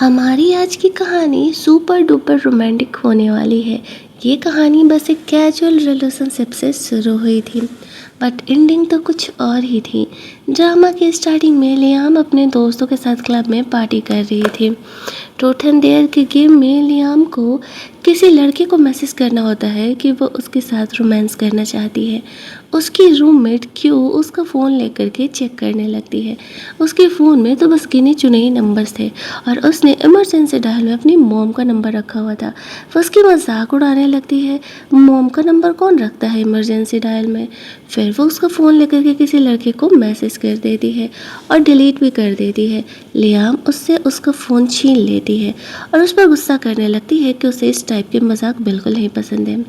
हमारी आज की कहानी सुपर डुपर रोमांटिक होने वाली है। ये कहानी बस एक कैजुअल रिलेशनशिप से शुरू हुई थी, बट एंडिंग तो कुछ और ही थी। ड्रामा की स्टार्टिंग में लियाम अपने दोस्तों के साथ क्लब में पार्टी कर रही थी। ट्रूथ एंड डेयर के गेम में लियाम को किसी लड़के को मैसेज करना होता है कि वो उसके साथ रोमांस करना चाहती है। उसकी रूममेट क्यू उसका फ़ोन लेकर के चेक करने लगती है। उसके फ़ोन में तो बस गिने चुने ही नंबर्स थे और उसने इमरजेंसी डायल में अपनी मॉम का नंबर रखा हुआ था। वो उसकी मजाक उड़ाने लगती है, मॉम का नंबर कौन रखता है इमरजेंसी डायल में। फिर वो उसका फ़ोन लेकर के किसी लड़के को मैसेज कर देती है और डिलीट भी कर देती है। लियाम उससे उसका फ़ोन छीन लेती है और उस पर गुस्सा करने लगती है कि उसे इस टाइप के मजाक बिल्कुल नहीं पसंद है।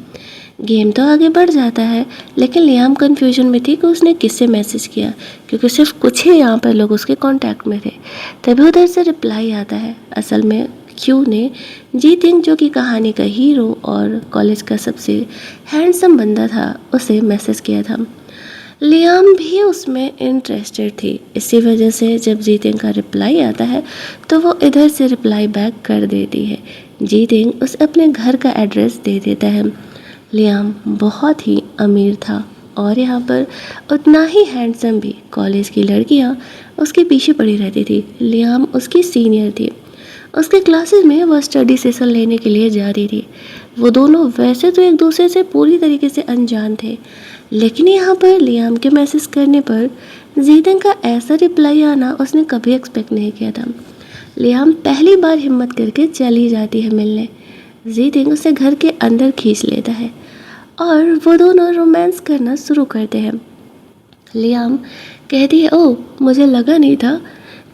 गेम तो आगे बढ़ जाता है, लेकिन लियाम कन्फ्यूजन में थी कि उसने किससे मैसेज किया, क्योंकि सिर्फ कुछ ही यहाँ पर लोग उसके कांटेक्ट में थे। तभी उधर से रिप्लाई आता है। असल में क्यू ने जी थिंग, जो कि कहानी का हीरो और कॉलेज का सबसे हैंडसम बंदा था, उसे मैसेज किया था। लियाम भी उसमें इंटरेस्टेड थी। इसी वजह से जब जीतिंग का रिप्लाई आता है तो वो इधर से रिप्लाई बैक कर देती है। जीतिंग उसे अपने घर का एड्रेस दे देता है। लियाम बहुत ही अमीर था और यहाँ पर उतना ही हैंडसम भी। कॉलेज की लड़कियाँ उसके पीछे पड़ी रहती थी। लियाम उसकी सीनियर थी। उसके क्लासेस में वह स्टडी सेशन लेने के लिए जा रही थी। वो दोनों वैसे तो एक दूसरे से पूरी तरीके से अनजान थे, लेकिन यहाँ पर लियाम के मैसेज करने पर जीतन का ऐसा रिप्लाई आना उसने कभी एक्सपेक्ट नहीं किया था। लियाम पहली बार हिम्मत करके चली जाती है मिलने। जीतन उसे घर के अंदर खींच लेता है और वो दोनों रोमांस करना शुरू करते हैं। लियाम कहती है, ओह मुझे लगा नहीं था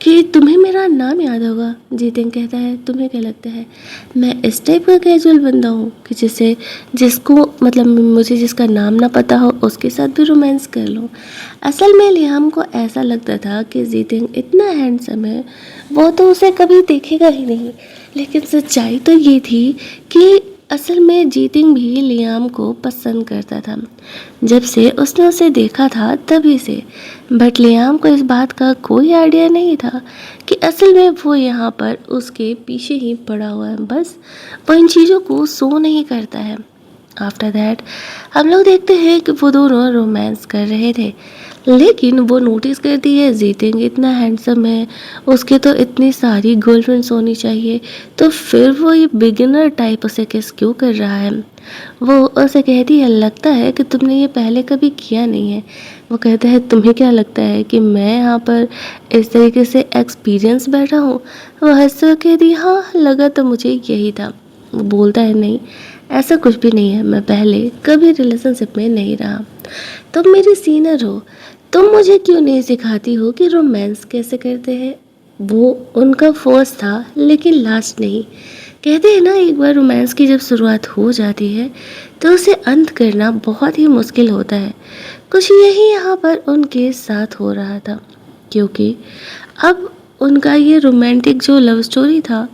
कि तुम्हें मेरा नाम याद होगा। जीतन कहता है, तुम्हें क्या लगता है मैं इस टाइप का कैजुअल बंदा हूँ कि जिसको मतलब मुझे जिसका नाम ना पता हो उसके साथ भी रोमांस कर लूँ। असल में लियाम को ऐसा लगता था कि जीतन इतना हैंडसम है, वो तो उसे कभी देखेगा ही नहीं। लेकिन सच्चाई तो ये थी कि असल में जीतिंग भी लियाम को पसंद करता था। जब से उसने उसे देखा था तभी से। बट लियाम को इस बात का कोई आइडिया नहीं था कि असल में वो यहाँ पर उसके पीछे ही पड़ा हुआ है। बस वो इन चीज़ों को शो नहीं करता है। आफ्टर दैट हम लोग देखते हैं कि वो दोनों रोमांस कर रहे थे, लेकिन वो नोटिस करती है जीतेंगे इतना हैंडसम है, उसके तो इतनी सारी गर्लफ्रेंड्स होनी चाहिए, तो फिर वो ये बिगिनर टाइप उसे किस क्यों कर रहा है। वो उसे कहती है, लगता है कि तुमने ये पहले कभी किया नहीं है। वो कहता है, तुम्हें क्या लगता है कि मैं यहाँ पर इस तरीके से एक्सपीरियंस बैठा हूँ। वो हंसकर कहती, हाँ लगा तो मुझे यही था। वो बोलता है, नहीं ऐसा कुछ भी नहीं है, मैं पहले कभी रिलेशनशिप में नहीं रहा। तुम मेरी सीनियर हो, तुम मुझे क्यों नहीं सिखाती हो कि रोमांस कैसे करते हैं। वो उनका फर्स्ट था लेकिन लास्ट नहीं। कहते हैं ना, एक बार रोमांस की जब शुरुआत हो जाती है तो उसे अंत करना बहुत ही मुश्किल होता है। कुछ यही यहाँ पर उनके साथ हो रहा था, क्योंकि अब उनका ये रोमांटिक जो लव स्टोरी था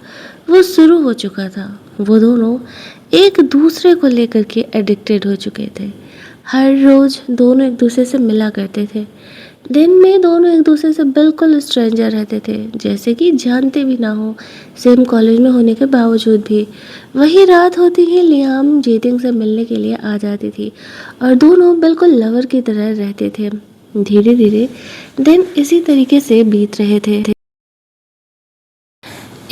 वो शुरू हो चुका था। वो दोनों एक दूसरे को लेकर के एडिक्टेड हो चुके थे। हर रोज़ दोनों एक दूसरे से मिला करते थे। दिन में दोनों एक दूसरे से बिल्कुल स्ट्रेंजर रहते थे, जैसे कि जानते भी ना हो, सेम कॉलेज में होने के बावजूद भी। वही रात होती ही लियाम जीतिंग से मिलने के लिए आ जाती थी और दोनों बिल्कुल लवर की तरह रहते थे। धीरे धीरे दिन इसी तरीके से बीत रहे थे।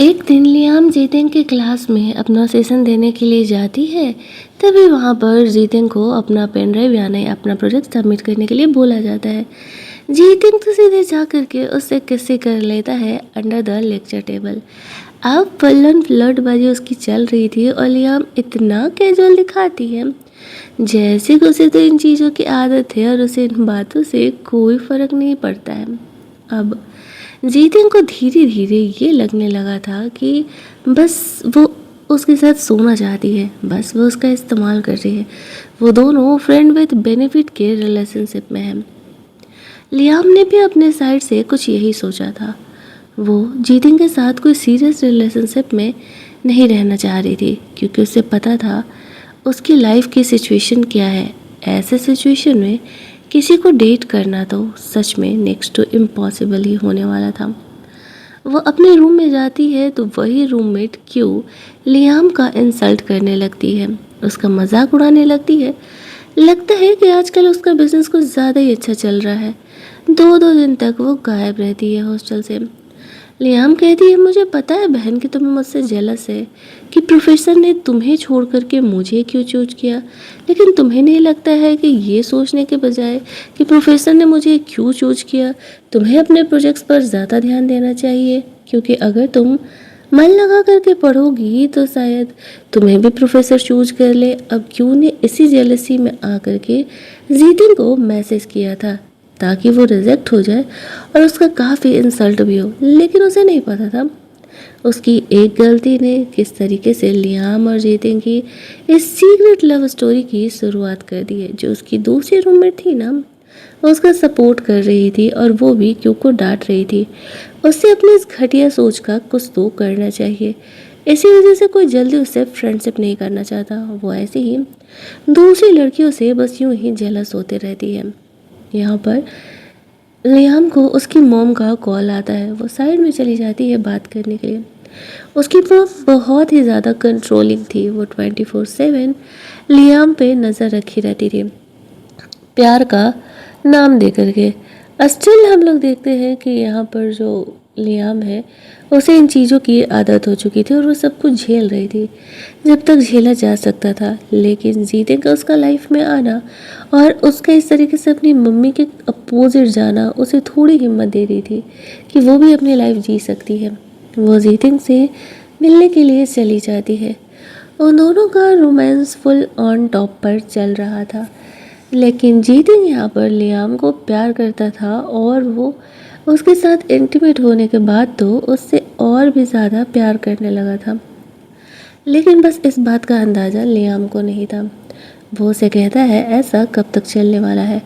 एक दिन लियाम जीतेंग के क्लास में अपना सेशन देने के लिए जाती है। तभी वहाँ पर जीतेंग को अपना पेन ड्राइव यानी अपना प्रोजेक्ट सबमिट करने के लिए बोला जाता है। जीतेंग तो सीधे जा करके उससे किस्से कर लेता है अंडर द लेक्चर टेबल। अब फुल्लन फ्लर्टबाजी उसकी चल रही थी और लियाम इतना कैजुअल दिखाती है जैसे कि उसे तो इन चीज़ों की आदत है और उसे इन बातों से कोई फ़र्क नहीं पड़ता है। अब जीतिन को धीरे धीरे ये लगने लगा था कि बस वो उसके साथ सोना चाहती है, बस वो उसका इस्तेमाल कर रही है। वो दोनों फ्रेंड विद बेनिफिट के रिलेशनशिप में हैं। लियाम ने भी अपने साइड से कुछ यही सोचा था। वो जीतिन के साथ कोई सीरियस रिलेशनशिप में नहीं रहना चाह रही थी, क्योंकि उसे पता था उसकी लाइफ की सिचुएशन क्या है। ऐसे सिचुएशन में किसी को डेट करना तो सच में नेक्स्ट टू इम्पॉसिबल ही होने वाला था। वो अपने रूम में जाती है तो वही रूममेट क्यू लियाम का इंसल्ट करने लगती है, उसका मजाक उड़ाने लगती है। लगता है कि आजकल उसका बिजनेस कुछ ज़्यादा ही अच्छा चल रहा है। दो दो दिन तक वो गायब रहती है हॉस्टल से। लियाम कहती है, मुझे पता है बहन कि तुम्हें मुझसे जेलस है कि प्रोफेसर ने तुम्हें छोड़ करके मुझे क्यों चूज किया, लेकिन तुम्हें नहीं लगता है कि ये सोचने के बजाय कि प्रोफेसर ने मुझे क्यों चूज किया, तुम्हें अपने प्रोजेक्ट्स पर ज़्यादा ध्यान देना चाहिए, क्योंकि अगर तुम मन लगा करके पढ़ोगी तो शायद तुम्हें भी प्रोफेसर चूज कर ले। अब क्यों ने इसी जेलसी में आकर के जीतिन को मैसेज किया था ताकि वो रिजेक्ट हो जाए और उसका काफ़ी इंसल्ट भी हो, लेकिन उसे नहीं पता था उसकी एक गलती ने किस तरीके से लियाम और जीतिन की इस सीक्रेट लव स्टोरी की शुरुआत कर दी है। जो उसकी दूसरी रूममेट थी ना, वो उसका सपोर्ट कर रही थी और वो भी क्यों को डांट रही थी। उससे अपनी इस घटिया सोच का कुछ तो करना चाहिए। इसी वजह से कोई जल्दी उससे फ्रेंडशिप नहीं करना चाहता। वो ऐसे ही दूसरी लड़कियों से बस यूं ही जेलस होते रहती है। यहाँ पर लियाम को उसकी मॉम का कॉल आता है। वो साइड में चली जाती है बात करने के लिए। उसकी मॉम बहुत ही ज़्यादा कंट्रोलिंग थी। वो 24/7 लियाम पे नज़र रखी रहती थी, प्यार का नाम दे करके। स्टिल हम लोग देखते हैं कि यहाँ पर जो लियाम है उसे इन चीज़ों की आदत हो चुकी थी और वो सब कुछ झेल रही थी जब तक झेला जा सकता था। लेकिन जीते का उसका लाइफ में आना और उसका इस तरीके से अपनी मम्मी के अपोजिट जाना उसे थोड़ी हिम्मत दे रही थी कि वो भी अपनी लाइफ जी सकती है। वो जीतिन से मिलने के लिए चली जाती है। उन दोनों का रोमांस फुल ऑन टॉप पर चल रहा था, लेकिन जीतिन यहाँ पर लियाम को प्यार करता था और वो उसके साथ इंटीमेट होने के बाद तो उससे और भी ज़्यादा प्यार करने लगा था। लेकिन बस इस बात का अंदाज़ा लियाम को नहीं था। वो उसे कहता है, ऐसा कब तक चलने वाला है।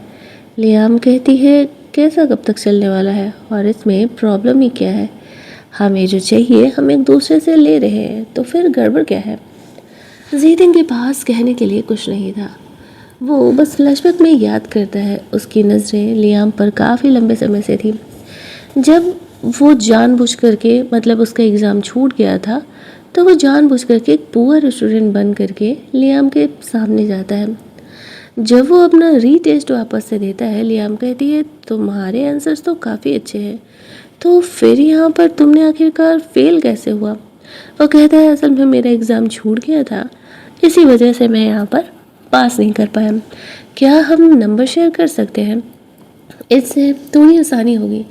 लियाम कहती है, कैसा कब तक चलने वाला है और इसमें प्रॉब्लम ही क्या है। हमें जो चाहिए हम एक दूसरे से ले रहे हैं, तो फिर गड़बड़ क्या है। जीतिन के पास कहने के लिए कुछ नहीं था। वो बस फ्लैशबैक में याद करता है। उसकी नज़रें लियाम पर काफ़ी लंबे समय से थी। जब वो जानबूझ करके, मतलब उसका एग्ज़ाम छूट गया था, तो वो जानबूझ करके एक पुअर स्टूडेंट बन करके लियाम के सामने जाता है। जब वो अपना रीटेस्ट वापस से देता है, लियाम कहती है, तुम्हारे आंसर्स तो काफ़ी अच्छे हैं, तो फिर यहाँ पर तुमने आखिरकार फेल कैसे हुआ। वो कहता है, असल में मेरा एग्ज़ाम छूट गया था, इसी वजह से मैं यहाँ पर पास नहीं कर पाया। क्या हम नंबर शेयर कर सकते हैं, इससे थोड़ी आसानी होगी।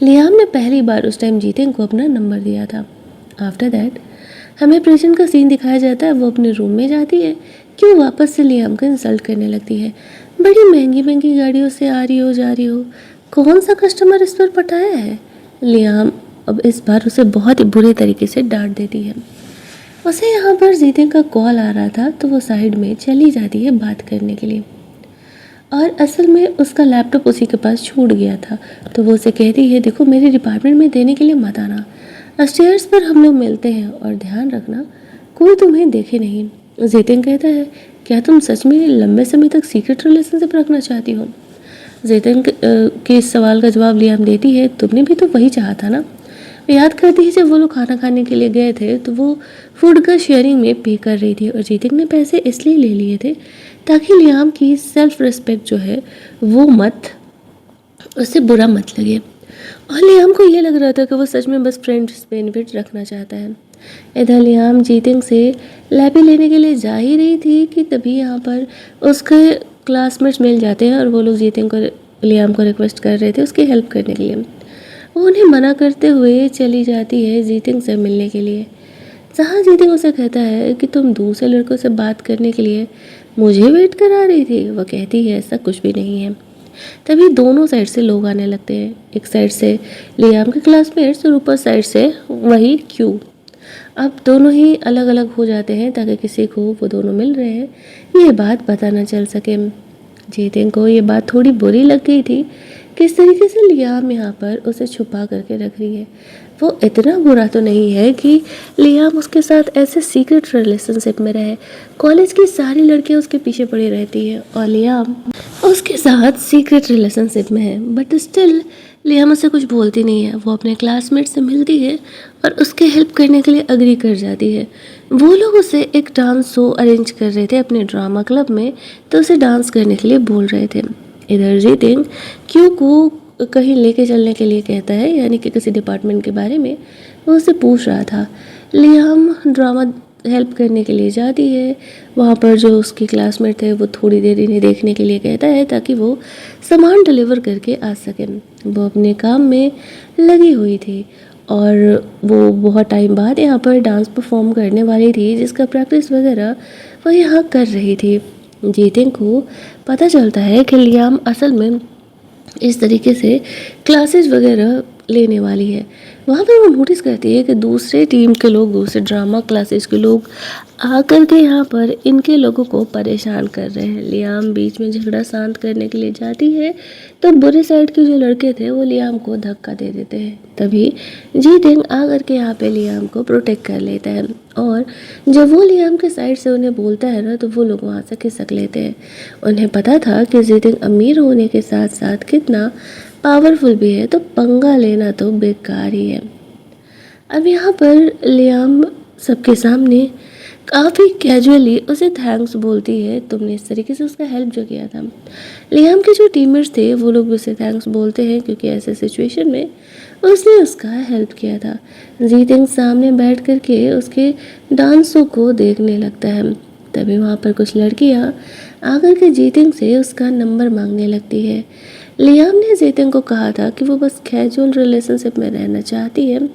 लियाम ने पहली बार उस टाइम जीतिन को अपना नंबर दिया था। आफ्टर दैट हमें प्रेजेंट का सीन दिखाया जाता है। वो अपने रूम में जाती है, क्यों वापस से लियाम को इंसल्ट करने लगती है। बड़ी महंगी महंगी गाड़ियों से आ रही हो जा रही हो, कौन सा कस्टमर इस पर पटाया है। लियाम अब इस बार उसे बहुत ही बुरे तरीके से डांट देती है। उसे यहाँ पर जीतिन का कॉल आ रहा था तो वो साइड में चली जाती है बात करने के लिए, और असल में उसका लैपटॉप उसी के पास छूट गया था। तो वो उसे कहती है, देखो मेरे डिपार्टमेंट में देने के लिए मत आना, स्टेयर्स पर हम लोग मिलते हैं और ध्यान रखना कोई तुम्हें देखे नहीं। जीतिन कहता है, क्या तुम सच में लंबे समय तक सीक्रेट रिलेशनशिप रखना चाहती हो। जीतिन के इस सवाल का जवाब लियाम देती है, तुमने भी तो वही चाहा था ना। याद करती है जब वो लोग खाना खाने के लिए गए थे तो वो फूड का शेयरिंग में पे कर रही थी और जीतिन ने पैसे इसलिए ले लिए थे ताकि लियाम की सेल्फ रिस्पेक्ट जो है वो उससे बुरा मत लगे। और लियाम को ये लग रहा था कि वो सच में बस फ्रेंड्स बेनिफिट रखना चाहता है। इधर लियाम जीतिन से लैपी लेने के लिए जा ही रही थी कि तभी यहाँ पर उसके क्लासमेट्स मिल जाते हैं और वो लोग जीतिन को लियाम को रिक्वेस्ट कर रहे थे उसकी हेल्प करने के लिए। वो उन्हें मना करते हुए चली जाती है जीतिन से मिलने के लिए, जहाँ जीतिन उसे कहता है कि तुम दूसरे लड़कों से बात करने के लिए मुझे वेट करा रही थी। वह कहती है, ऐसा कुछ भी नहीं है। तभी दोनों साइड से लोग आने लगते हैं, एक साइड से लियाम के क्लासमेट्स और ऊपर साइड से वही क्यू। अब दोनों ही अलग अलग हो जाते हैं ताकि किसी को वो दोनों मिल रहे हैं ये बात पता न चल सके। जीतिन को ये बात थोड़ी बुरी लग गई थी, किस तरीके से लियाम यहाँ पर उसे छुपा करके रख रही है। वो इतना बुरा तो नहीं है कि लियाम उसके साथ ऐसे सीक्रेट रिलेशनशिप में रहे। कॉलेज की सारी लड़कियाँ उसके पीछे पड़ी रहती हैं और लियाम उसके साथ सीक्रेट रिलेशनशिप में है, बट स्टिल लियाम उससे कुछ बोलती नहीं है। वो अपने क्लासमेट से मिलती है और उसके हेल्प करने के लिए अग्री कर जाती है। वो लोग उसे एक डांस शो अरेंज कर रहे थे अपने ड्रामा क्लब में, तो उसे डांस करने के लिए बोल रहे थे। इधर जीतिन क्यू को कहीं लेके चलने के लिए कहता है, यानी कि किसी डिपार्टमेंट के बारे में वो उससे पूछ रहा था। लियाम ड्रामा हेल्प करने के लिए जाती है। वहाँ पर जो उसकी क्लासमेट थे वो थोड़ी देर इन्हें देखने के लिए कहता है ताकि वो सामान डिलीवर करके आ सकें। वो अपने काम में लगी हुई थी और वो बहुत टाइम बाद यहाँ पर डांस परफॉर्म करने वाली थी, जिसका प्रैक्टिस वगैरह वो यहाँ कर रही थी। जीतिन को पता चलता है कि लियाम असल में इस तरीके से क्लासेस वगैरह लेने वाली है। वहाँ पर वो नोटिस करती है कि दूसरे टीम के लोग, दूसरे ड्रामा क्लासेस के लोग आकर के यहाँ पर इनके लोगों को परेशान कर रहे हैं। लियाम बीच में झगड़ा शांत करने के लिए जाती है तो बुरे साइड के जो लड़के थे वो लियाम को धक्का दे देते हैं। तभी जीतिन आकर के यहाँ पे लियाम को प्रोटेक्ट कर लेता है और जब वो लियाम के साइड से उन्हें बोलता है ना, तो वो लोग वहाँ से खिसक लेते हैं। उन्हें पता था कि जीतिन अमीर होने के साथ साथ कितना पावरफुल भी है, तो पंगा लेना तो बेकार ही है। अब यहाँ पर लियाम सबके सामने काफ़ी कैजुअली उसे थैंक्स बोलती है, तुमने इस तरीके से उसका हेल्प जो किया था। लियाम के जो टीममेट्स थे वो लोग भी उसे थैंक्स बोलते हैं, क्योंकि ऐसे सिचुएशन में उसने उसका हेल्प किया था। जीतिन सामने बैठ कर के उसके डांसों को देखने लगता है। तभी वहाँ पर कुछ लड़कियाँ आकर के जीतिन से उसका नंबर मांगने लगती है। लियाम ने जीतिन को कहा था कि वो बस कैजुअल रिलेशनशिप में रहना चाहती है,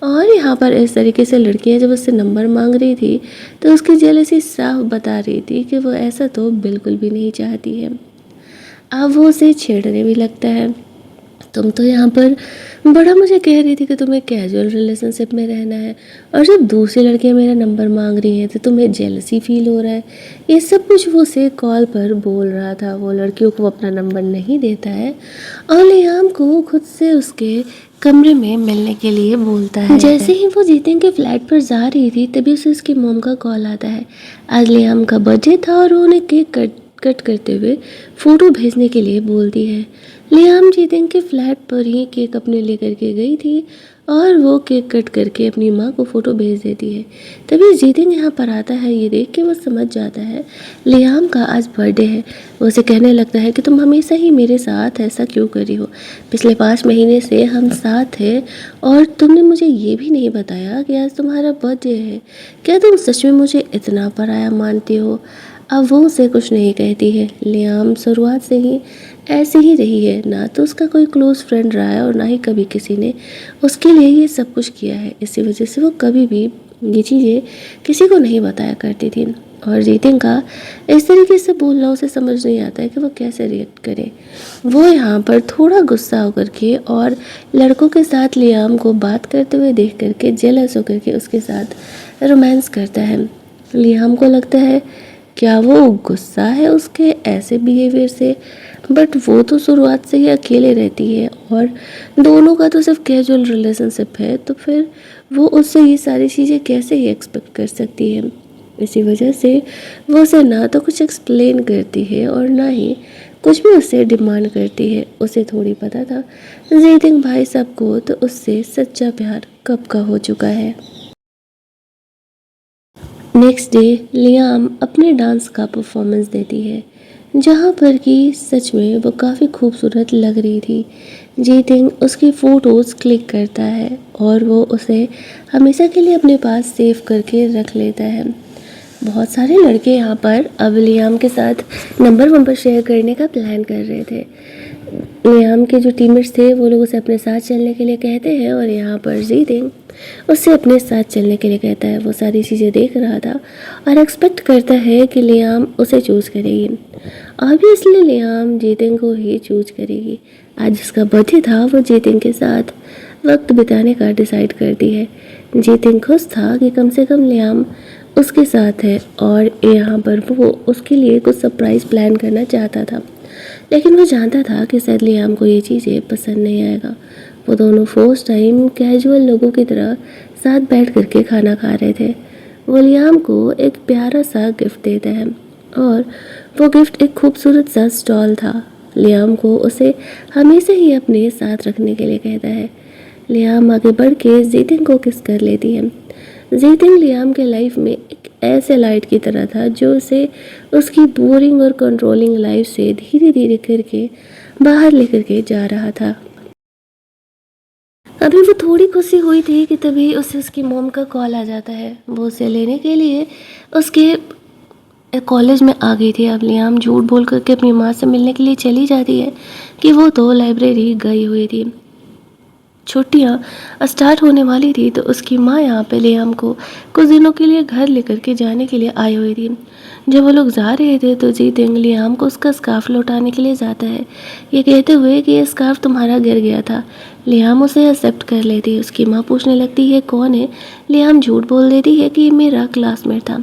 और यहाँ पर इस तरीके से लड़कियाँ जब उससे नंबर मांग रही थी तो उसकी जेलसी साफ बता रही थी कि वो ऐसा तो बिल्कुल भी नहीं चाहती है। अब वो उसे छेड़ने भी लगता है। तुम तो यहाँ पर बड़ा मुझे कह रही थी कि तुम्हें कैजुअल रिलेशनशिप में रहना है, और जब दूसरी लड़कियाँ मेरा नंबर मांग रही हैं तो तुम्हें जेलसी फील हो रहा है। ये सब कुछ वो उसे कॉल पर बोल रहा था। वो लड़कियों को अपना नंबर नहीं देता है और लियाम को खुद से उसके कमरे में मिलने के लिए बोलता है। जैसे ही वो जीतिन के फ्लैट पर जा रही थी तभी उसे उसकी मॉम का कॉल आता है। आज लियाम का बर्थडे था और उन्हें केक कट करते हुए फ़ोटो भेजने के लिए बोलती है। लियाम जीतिन के फ्लैट पर ही केक अपने लेकर के गई थी और वो केक कट करके अपनी माँ को फ़ोटो भेज देती है। तभी जीतिन यहाँ पर आता है। ये देख के वो समझ जाता है लियाम का आज बर्थडे है। वो उसे कहने लगता है कि तुम हमेशा ही मेरे साथ ऐसा क्यों कर रही हो? पिछले 5 महीने से हम साथ हैं और तुमने मुझे ये भी नहीं बताया कि आज तुम्हारा बर्थडे है। क्या तुम सच में मुझे इतना पराया मानती हो? अब वो उसे कुछ नहीं कहती है। लियाम शुरुआत से ही ऐसी ही रही है, ना तो उसका कोई क्लोज़ फ्रेंड रहा है और ना ही कभी किसी ने उसके लिए ये सब कुछ किया है। इसी वजह से वो कभी भी ये चीज़ें किसी को नहीं बताया करती थी। और जीतिन का इस तरीके से बोलना उसे समझ नहीं आता है कि वो कैसे रिएक्ट करे। वो यहाँ पर थोड़ा गुस्सा होकर के और लड़कों के साथ लियाम को बात करते हुए देख करके जेलस होकर के उसके साथ रोमांस करता है। लियाम को लगता है क्या वो गुस्सा है उसके ऐसे बिहेवियर से, बट वो तो शुरुआत से ही अकेले रहती है और दोनों का तो सिर्फ कैजुअल रिलेशनशिप है, तो फिर वो उससे ये सारी चीज़ें कैसे ही एक्सपेक्ट कर सकती है। इसी वजह से वो उसे ना तो कुछ एक्सप्लेन करती है और ना ही कुछ भी उससे डिमांड करती है। उसे थोड़ी पता था जीतिन भाई साहब को तो उससे सच्चा प्यार कब का हो चुका है। नेक्स्ट डे लियाम अपने डांस का परफॉर्मेंस देती है, जहाँ पर कि सच में वो काफ़ी खूबसूरत लग रही थी। जीतिन उसकी फ़ोटोज़ क्लिक करता है और वो उसे हमेशा के लिए अपने पास सेव करके रख लेता है। बहुत सारे लड़के यहाँ पर अब लियाम के साथ नंबर शेयर करने का प्लान कर रहे थे। लियाम के जो टीममेट्स थे वो लोग उसे अपने साथ चलने के लिए कहते हैं और यहाँ पर जीतिन उससे अपने साथ चलने के लिए कहता है। वो सारी चीज़ें देख रहा था और एक्सपेक्ट करता है कि लियाम उसे चूज़ करेगी। ऑब्वियसली लियाम जीतिन को ही चूज़ करेगी। आज जिसका बर्थडे था वो जीतिन के साथ वक्त बिताने का डिसाइड करती है। जीतिन खुश था कि कम से कम लियाम उसके साथ है और यहाँ पर वो उसके लिए कुछ सरप्राइज़ प्लान करना चाहता था, लेकिन वो जानता था कि शायद लियाम को ये चीज़ें पसंद नहीं आएगा। वो दोनों फर्स्ट टाइम कैजुअल लोगों की तरह साथ बैठ करके खाना खा रहे थे। वो लियाम को एक प्यारा सा गिफ्ट देता है और वो गिफ्ट एक खूबसूरत सा स्टॉल था। लियाम को उसे हमेशा ही अपने साथ रखने के लिए कहता है। लियाम आगे बढ़ के जीतिंग को किस कर लेती है। जीतिंग लियाम के लाइफ में एक ऐसे लाइट की तरह था जो उसे उसकी बोरिंग और कंट्रोलिंग लाइफ से धीरे धीरे करके बाहर लेकर के जा रहा था। अभी वो थोड़ी खुशी हुई थी कि तभी उसे उसकी मॉम का कॉल आ जाता है। वो उसे लेने के लिए उसके कॉलेज में आ गई थी। अब लियाम झूठ बोल करके अपनी माँ से मिलने के लिए चली जाती है कि वो तो लाइब्रेरी गई हुई थी। छुट्टियाँ स्टार्ट होने वाली थी तो उसकी माँ यहाँ पे लियाम को कुछ दिनों के लिए घर लेकर के जाने के लिए आई हुई थी। जब वो लोग जा रहे थे तो जीतिंग लियाम को उसका स्कार्फ लौटाने के लिए जाता है, ये कहते हुए कि ये स्कार्फ तुम्हारा गिर गया था। लियाम उसे एक्सेप्ट कर लेती है। उसकी माँ पूछने लगती है कौन है। लियाम झूठ बोल देती है कि ये मेरा क्लासमेट था।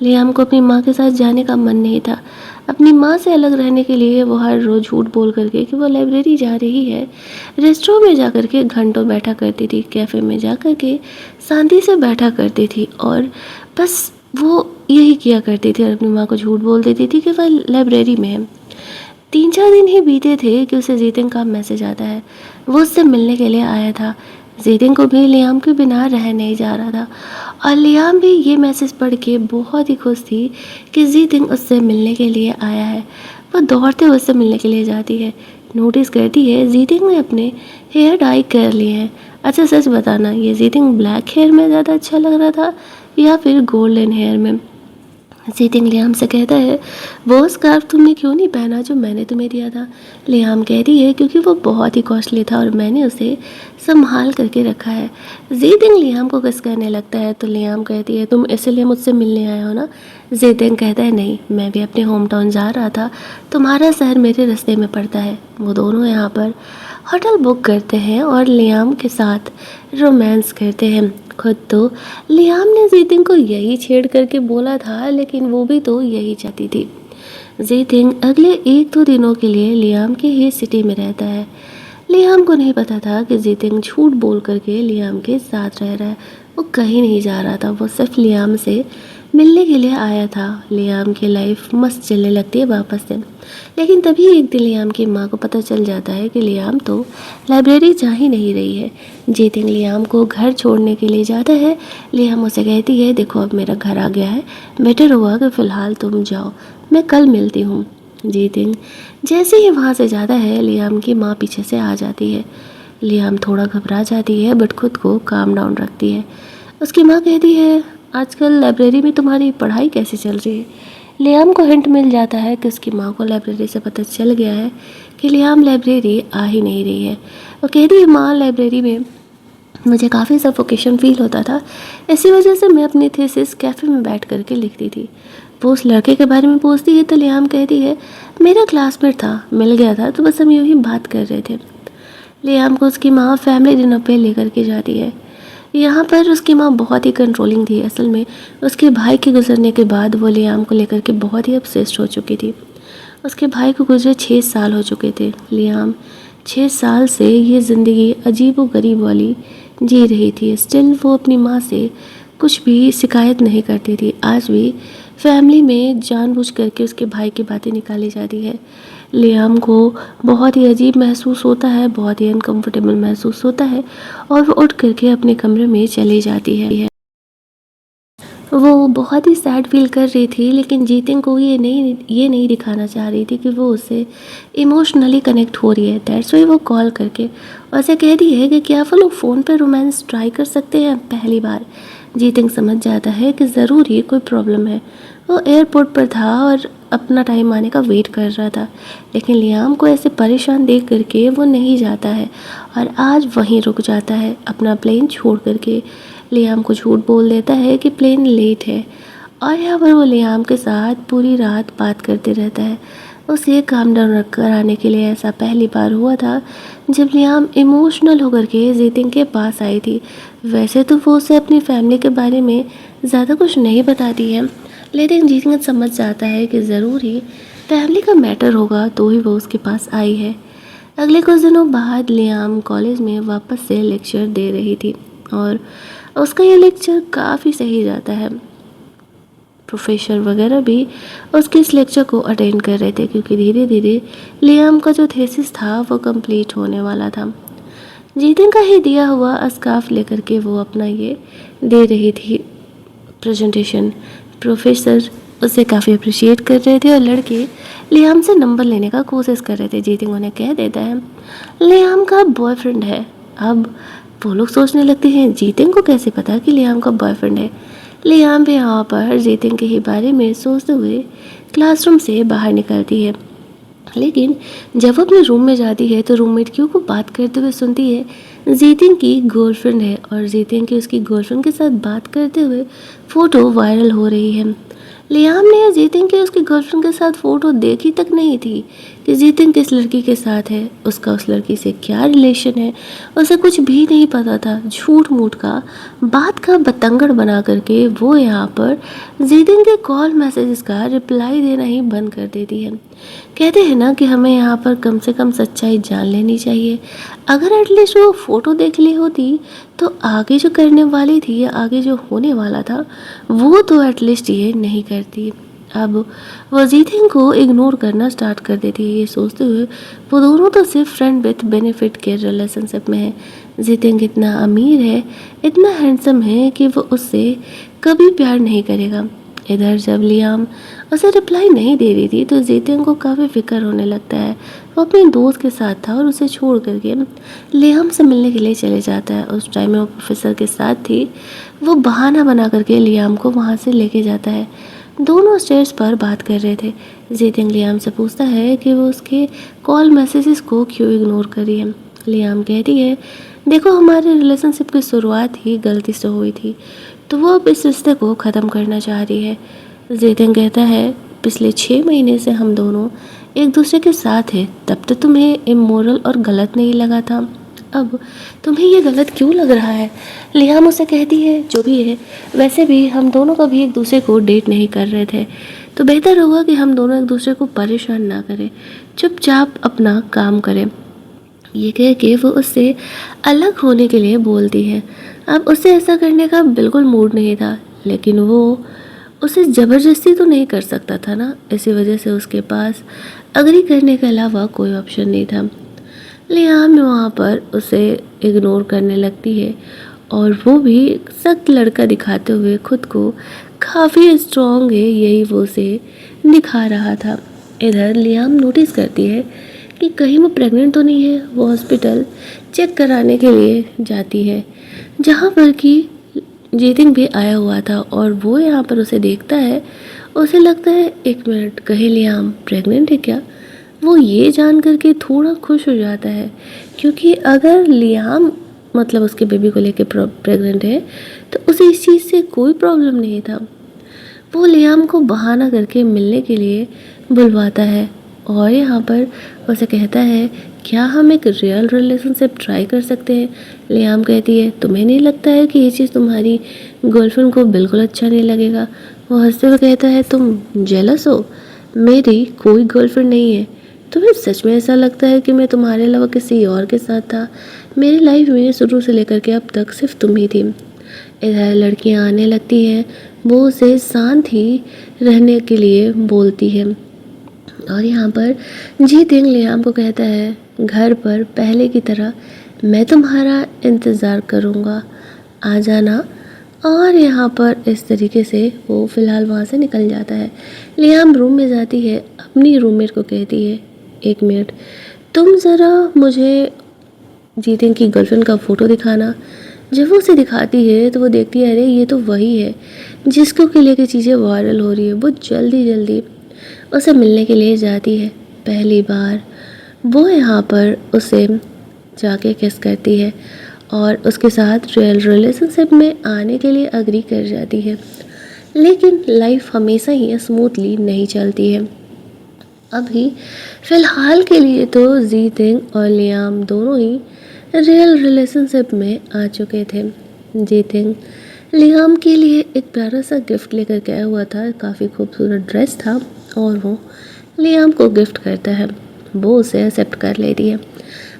लियाम को अपनी माँ के साथ जाने का मन नहीं था। अपनी माँ से अलग रहने के लिए वो हर रोज़ झूठ बोल करके कि वो लाइब्रेरी जा रही है, रेस्टोरेंट में जा कर के घंटों बैठा करती थी, कैफ़े में जा कर के शांति से बैठा करती थी और बस वो यही किया करती थी और अपनी माँ को झूठ बोल देती थी कि वह लाइब्रेरी में है। 3-4 दिन ही बीते थे कि उसे जीतिंग का मैसेज आता है। वो उससे मिलने के लिए आया था। जीतिंग को भी लियाम के बिना रह नहीं जा रहा था और लियाम भी ये मैसेज पढ़ के बहुत ही खुश थी कि जीतिंग उससे मिलने के लिए आया है। वो दौड़ते हुए उससे मिलने के लिए जाती है। नोटिस करती है जीतिंग ने अपने हेयर डाई कर लिए हैं। अच्छा सच बताना, ये जीतिंग ब्लैक हेयर में ज़्यादा अच्छा लग रहा था या फिर गोल्डन हेयर में। जीतिंग लियाम से कहता है वो स्कार्फ तुमने क्यों नहीं पहना जो मैंने तुम्हें दिया था। लियाम कहती है क्योंकि वो बहुत ही कॉस्टली था और मैंने उसे संभाल करके रखा है। जीतिंग लियाम को किस करने लगता है तो लियाम कहती है तुम इसलिए मुझसे मिलने आए हो ना। जीतिंग कहता है नहीं, मैं भी अपने होम टाउन जा रहा था, तुम्हारा शहर मेरे रास्ते में पड़ता है। वो दोनों यहाँ पर होटल बुक करते हैं और लियाम के साथ रोमांस करते हैं। खुद तो लियाम ने जीतिंग को यही छेड़ करके बोला था लेकिन वो भी तो यही चाहती थी। जीतिंग अगले 1-2 दिनों के लिए लियाम की ही सिटी में रहता है। लियाम को नहीं पता था कि जीतिंग झूठ बोल करके लियाम के साथ रह रहा है। वो कहीं नहीं जा रहा था, वो सिर्फ लियाम से मिलने के लिए आया था। लियाम की लाइफ मस्त चलने लगती है वापस से। लेकिन तभी एक दिन लियाम की माँ को पता चल जाता है कि लियाम तो लाइब्रेरी जा ही नहीं रही है। जीतिंग लियाम को घर छोड़ने के लिए जाता है। लियाम उसे कहती है देखो अब मेरा घर आ गया है, बेटर हुआ कि फ़िलहाल तुम जाओ, मैं कल मिलती हूँ। जीतिंग जैसे ही वहाँ से जाता है लियाम की माँ पीछे से आ जाती है। लियाम थोड़ा घबरा जाती है बट खुद को काम डाउन रखती है। उसकी माँ कहती है आजकल लाइब्रेरी में तुम्हारी पढ़ाई कैसी चल रही है। लियाम को हिंट मिल जाता है कि उसकी माँ को लाइब्रेरी से पता चल गया है कि लियाम लाइब्रेरी आ ही नहीं रही है। वो कहती है माँ लाइब्रेरी में मुझे काफ़ी सफोकेशन फील होता था, इसी वजह से मैं अपनी थीसिस कैफ़े में बैठ करके लिखती थी। वो उस लड़के के बारे में पूछती है तो लियाम कहती है मेरा क्लासमेट था, मिल गया था तो बस हम यूँ ही बात कर रहे थे। लियाम को उसकी माँ फैमिली डिनर पे लेकर के जाती है। यहाँ पर उसकी माँ बहुत ही कंट्रोलिंग थी। असल में उसके भाई के गुजरने के बाद वो लियाम को लेकर के बहुत ही अपसेस्ड हो चुकी थी। उसके भाई को गुजरे 6 साल हो चुके थे। लियाम 6 साल से ये ज़िंदगी अजीब व गरीब वाली जी रही थी। स्टिल वो अपनी माँ से कुछ भी शिकायत नहीं करती थी। आज भी फैमिली में जानबूझ करके उसके भाई की बातें निकाली जाती है। लियाम को बहुत ही अजीब महसूस होता है, बहुत ही अनकंफर्टेबल महसूस होता है और वो उठ करके अपने कमरे में चली जाती है। वो बहुत ही सैड फील कर रही थी लेकिन जीतिंग को ये नहीं दिखाना चाह रही थी कि वो उससे इमोशनली कनेक्ट हो रही है। दैट्स वाई वो कॉल करके और उसे कह दी है कि क्या वो लोग फ़ोन पर रोमांस ट्राई कर सकते हैं पहली बार। जीतिंग समझ जाता है कि ज़रूर ही कोई प्रॉब्लम है। वो एयरपोर्ट पर था और अपना टाइम आने का वेट कर रहा था लेकिन लियाम को ऐसे परेशान देख करके वो नहीं जाता है और आज वहीं रुक जाता है अपना प्लेन छोड़ करके। लियाम को झूठ बोल देता है कि प्लेन लेट है और यहाँ पर वो लियाम के साथ पूरी रात बात करते रहता है। उसे काम डाउन रख कर आने के लिए ऐसा पहली बार हुआ था जब लियाम इमोशनल होकर के जीतिंग के पास आई थी। वैसे तो वो उसे अपनी फैमिली के बारे में ज़्यादा कुछ नहीं बताती है लेकिन जीतिंग समझ जाता है कि ज़रूर ही फैमिली का मैटर होगा तो ही वो उसके पास आई है। अगले कुछ दिनों बाद लियाम कॉलेज में वापस से लेक्चर दे रही थी और उसका ये लेक्चर काफ़ी सही जाता है। प्रोफेसर वगैरह भी उसके इस लेक्चर को अटेंड कर रहे थे, क्योंकि धीरे धीरे लियाम का जो थीसिस था वो कंप्लीट होने वाला था। जीतन का ही दिया हुआ स्कार्फ लेकर के वो अपना ये दे रही थी प्रेजेंटेशन। प्रोफेसर उसे काफ़ी अप्रिशिएट कर रहे थे और लड़के लियाम से नंबर लेने का कोशिश कर रहे थे। जीतिंग उन्हें कह देता है लियाम का बॉयफ्रेंड है। अब वो लोग सोचने लगते हैं जीतिंग को कैसे पता कि लियाम का बॉयफ्रेंड है। लियाम भी यहाँ पर जीतिंग के ही बारे में सोचते हुए क्लासरूम से बाहर निकलती है, लेकिन जब वो अपने रूम में जाती है तो रूममेट क्यों को बात करते हुए सुनती है जीतिंग की गर्लफ्रेंड है, और जीतिंग की उसकी गर्लफ्रेंड के साथ बात करते हुए फ़ोटो वायरल हो रही है। लियाम ने जीतिंग की उसकी गर्लफ्रेंड के साथ फ़ोटो देखी तक नहीं थी कि जीतिंग किस लड़की के साथ है, उसका उस लड़की से क्या रिलेशन है, उसे कुछ भी नहीं पता था। झूठ मूठ का बात का बतंगड़ बना करके वो यहाँ पर जीतिंग के कॉल मैसेजेस का रिप्लाई देना ही बंद कर देती है। कहते हैं ना कि हमें यहाँ पर कम से कम सच्चाई जान लेनी चाहिए। अगर एटलीस्ट वो फ़ोटो देख ली होती तो आगे जो करने वाली थी या आगे जो होने वाला था वो तो एटलीस्ट ये नहीं करती। अब वो जीतिंग को इग्नोर करना स्टार्ट कर देती है। ये सोचते हुए वो दोनों तो सिर्फ फ्रेंड विथ बेनिफिट के रिलेशनशिप में है। जीतिंग इतना अमीर है, इतना हैंडसम है कि वो उससे कभी प्यार नहीं करेगा। इधर जब लियाम उसे रिप्लाई नहीं दे रही थी तो जीतिंग को काफ़ी फिक्र होने लगता है। वो अपने दोस्त के साथ था और उसे छोड़ करके लियाम से मिलने के लिए चले जाता है। उस टाइम में वो प्रोफेसर के साथ थी। वो बहाना बना करके लियाम को वहाँ से लेके जाता है। दोनों स्टेज पर बात कर रहे थे। जीतिंग लियाम से पूछता है कि वो उसके कॉल मैसेजेस को क्यों इग्नोर करी है। लियाम कहती है देखो हमारे रिलेशनशिप की शुरुआत ही गलती से हुई थी, तो वो अब इस रिश्ते को ख़त्म करना चाह रही है। जीतिंग कहता है पिछले 6 महीने से हम दोनों एक दूसरे के साथ हैं, तब तो तुम्हें इमोरल और गलत नहीं लगा था, अब तुम्हें ये गलत क्यों लग रहा है। लियाम उसे कहती है जो भी है, वैसे भी हम दोनों कभी एक दूसरे को डेट नहीं कर रहे थे, तो बेहतर होगा कि हम दोनों एक दूसरे को परेशान ना करें, चुपचाप अपना काम करें। ये कह के वो उससे अलग होने के लिए बोलती है। अब उसे ऐसा करने का बिल्कुल मूड नहीं था, लेकिन वो उसे ज़बरदस्ती तो नहीं कर सकता था ना, इसी वजह से उसके पास अग्री करने के अलावा कोई ऑप्शन नहीं था। लियाम वहाँ पर उसे इग्नोर करने लगती है और वो भी सख्त लड़का दिखाते हुए खुद को काफ़ी स्ट्रॉन्ग है, यही वो उसे दिखा रहा था। इधर लियाम नोटिस करती है कि कहीं वो प्रेग्नेंट तो नहीं है। वो हॉस्पिटल चेक कराने के लिए जाती है, जहाँ पर कि जीतिंग भी आया हुआ था, और वो यहाँ पर उसे देखता है। उसे लगता है एक मिनट, कहीं लियाम प्रेग्नेंट है क्या। वो ये जान करके थोड़ा खुश हो जाता है, क्योंकि अगर लियाम मतलब उसके बेबी को लेके प्रेग्नेंट है तो उसे इस चीज़ से कोई प्रॉब्लम नहीं था। वो लियाम को बहाना करके मिलने के लिए बुलवाता है और यहाँ पर उसे कहता है क्या हम एक रियल रिलेशनशिप ट्राई कर सकते हैं। लियाम कहती है तुम्हें नहीं लगता है कि ये चीज़ तुम्हारी गर्लफ्रेंड को बिल्कुल अच्छा नहीं लगेगा। वो हंसते हुए कहता है तुम जेलस हो, मेरी कोई गर्लफ्रेंड नहीं है। तुम्हें सच में ऐसा लगता है कि मैं तुम्हारे अलावा किसी और के साथ था। मेरी लाइफ में शुरू से लेकर के अब तक सिर्फ तुम ही थी। इधर लड़कियां आने लगती हैं, वो उसे शांत ही रहने के लिए बोलती है। और यहाँ पर जीतिंग लियाम को कहता है घर पर पहले की तरह मैं तुम्हारा इंतज़ार करूँगा, आ जाना। और यहाँ पर इस तरीके से वो फ़िलहाल वहाँ से निकल जाता है। लियाम रूम में जाती है, अपनी रूममेट को कहती है एक मिनट, तुम ज़रा मुझे जीतिंग की गर्लफ्रेंड का फ़ोटो दिखाना। जब वो उसे दिखाती है तो वो देखती है अरे ये तो वही है जिसको के लेके चीज़ें वायरल हो रही है। वो जल्दी जल्दी उसे मिलने के लिए जाती है। पहली बार वो यहाँ पर उसे जाके किस करती है और उसके साथ रियल रिलेशनशिप में आने के लिए अग्री कर जाती है। लेकिन लाइफ हमेशा ही स्मूथली नहीं चलती है। अभी फ़िलहाल के लिए तो जीतिंग और लियाम दोनों ही रियल रिलेशनशिप में आ चुके थे। जीतिंग लियाम के लिए एक प्यारा सा गिफ्ट लेकर के आया हुआ था, काफ़ी खूबसूरत ड्रेस था और वो लियाम को गिफ्ट करता है। वो उसे एक्सेप्ट कर लेती है।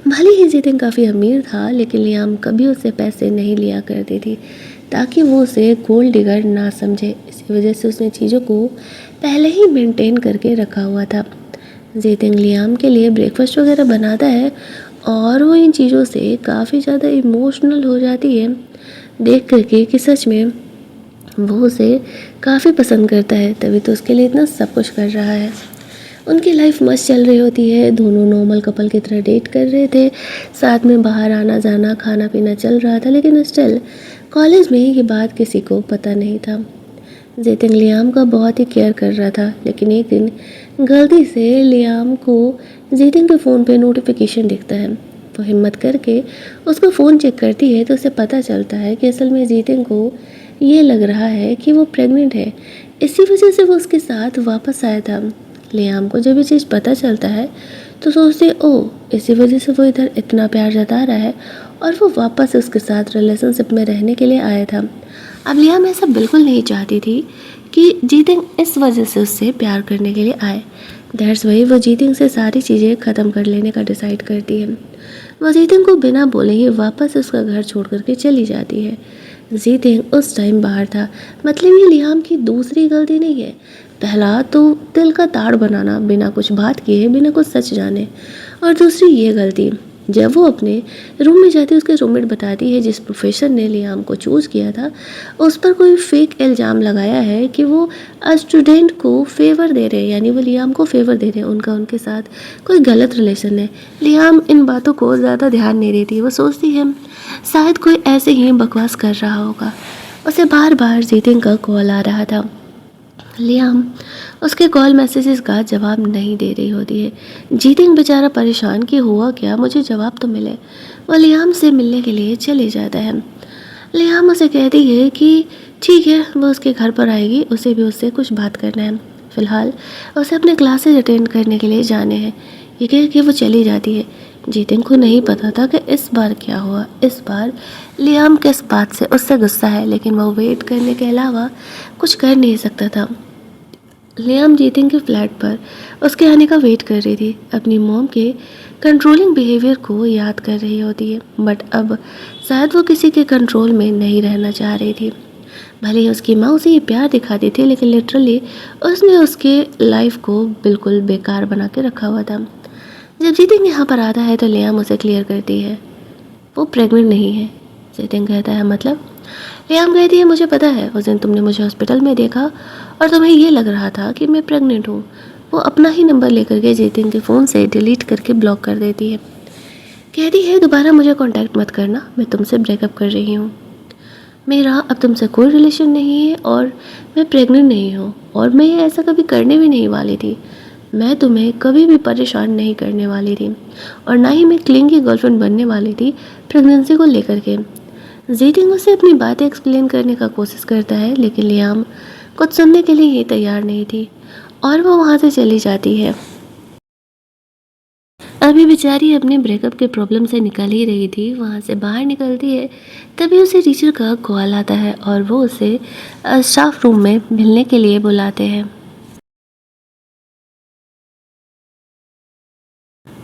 भले ही जितिन काफ़ी अमीर था, लेकिन लियाम कभी उससे पैसे नहीं लिया करती थी ताकि वो उसे गोल्ड डिगर ना समझे। इसी वजह से उसने चीज़ों को पहले ही मेंटेन करके रखा हुआ था। जितिन लियाम के लिए ब्रेकफास्ट वगैरह बनाता है और वो इन चीज़ों से काफ़ी ज़्यादा इमोशनल हो जाती है देख करके कि सच में वो उसे काफ़ी पसंद करता है, तभी तो उसके लिए इतना सब कुछ कर रहा है। उनकी लाइफ मस्त चल रही होती है, दोनों नॉर्मल कपल की तरह डेट कर रहे थे, साथ में बाहर आना जाना खाना पीना चल रहा था, लेकिन स्टिल कॉलेज में ये बात किसी को पता नहीं था। जितिन लियाम का बहुत ही केयर कर रहा था, लेकिन एक दिन गलती से लियाम को जितिन के फ़ोन पे नोटिफिकेशन दिखता है। वो हिम्मत करके उसको फ़ोन चेक करती है तो उसे पता चलता है कि असल में जितिन को ये लग रहा है कि वो प्रेग्नेंट है। इसी वजह से वो उसके साथ वापस आया था। लियाम को जब ये चीज़ पता चलता है तो सोचते ओह, इसी वजह से वो इधर इतना प्यार जता रहा है और वो वापस उसके साथ रिलेशनशिप में रहने के लिए आया था। अब लियाम ऐसा बिल्कुल नहीं चाहती थी कि जीतिंग इस वजह से उससे प्यार करने के लिए आए। दैट्स वही वो जीतिंग से सारी चीज़ें ख़त्म कर लेने का डिसाइड करती है। वो जीतिंग को बिना बोले ही वापस उसका घर छोड़ करके चली जाती है। जीतिंग उस टाइम बाहर था, मतलब ये लियाम की दूसरी गलती नहीं है। पहला तो दिल का ताड़ बनाना बिना कुछ बात किए, बिना कुछ सच जाने, और दूसरी ये गलती जब वो अपने रूम में जाती है उसके रूममेट बताती है जिस प्रोफेसर ने लियाम को चूज़ किया था उस पर कोई फेक इल्ज़ाम लगाया है कि वो स्टूडेंट को फेवर दे रहे हैं, यानी वो लियाम को फेवर दे रहे हैं, उनका उनके साथ कोई गलत रिलेशन है। लियाम इन बातों को ज़्यादा ध्यान नहीं देती, वो सोचती है शायद कोई ऐसे ही बकवास कर रहा होगा। उसे बार बार जीतिन का कॉल आ रहा था। लियाम उसके कॉल मैसेजेस का जवाब नहीं दे रही होती है। जीतिन बेचारा परेशान कि हुआ क्या, मुझे जवाब तो मिले। वो लियाम से मिलने के लिए चले जाता है। लियाम उसे कहती है कि ठीक है, वो उसके घर पर आएगी, उसे भी उससे कुछ बात करना है। फ़िलहाल उसे अपने क्लासेस अटेंड करने के लिए जाने हैं। ये कह के वो चली जाती है। जीतिन को नहीं पता था कि इस बार क्या हुआ। इस बार लियाम किस बात से उससे गुस्सा है, लेकिन वो वेट करने के अलावा कुछ कर नहीं सकता था। लियाम जीतिन के फ्लैट पर उसके आने का वेट कर रही थी, अपनी मॉम के कंट्रोलिंग बिहेवियर को याद कर रही होती है, बट अब शायद वो किसी के कंट्रोल में नहीं रहना चाह रही थी। भले ही उसकी माँ उसे ये प्यार दिखाती थी, लेकिन लिटरली उसने उसके लाइफ को बिल्कुल बेकार बना के रखा हुआ था। जब जीतिन यहाँ पर आता है तो लियाम उसे क्लियर करती है वो प्रेग्नेंट नहीं है। जीतिन कहता है मतलब? लियाम कहती है मुझे पता है, उस दिन तुमने मुझे हॉस्पिटल में देखा और तुम्हें ये लग रहा था कि मैं प्रेग्नेंट हूँ। वो अपना ही नंबर लेकर के जीतिन के फ़ोन से डिलीट करके ब्लॉक कर देती है। कहती है दोबारा मुझे कांटेक्ट मत करना, मैं तुमसे ब्रेकअप कर रही हूँ। मेरा अब तुमसे कोई रिलेशन नहीं है और मैं प्रेग्नेंट नहीं हूँ और मैं ये ऐसा कभी करने भी नहीं वाली थी। मैं तुम्हें कभी भी परेशान नहीं करने वाली थी और ना ही मैं क्लिंगी गर्लफ्रेंड बनने वाली थी प्रेगनेंसी को लेकर के। जीतिन उसे अपनी बातें एक्सप्लेन करने का कोशिश करता है, लेकिन लियाम कुछ सुनने के लिए ही तैयार नहीं थी और वो वहाँ से चली जाती है। अभी बेचारी अपने ब्रेकअप के प्रॉब्लम से निकल ही रही थी, वहाँ से बाहर निकलती है तभी उसे टीचर का कॉल आता है और वो उसे स्टाफ रूम में मिलने के लिए बुलाते हैं।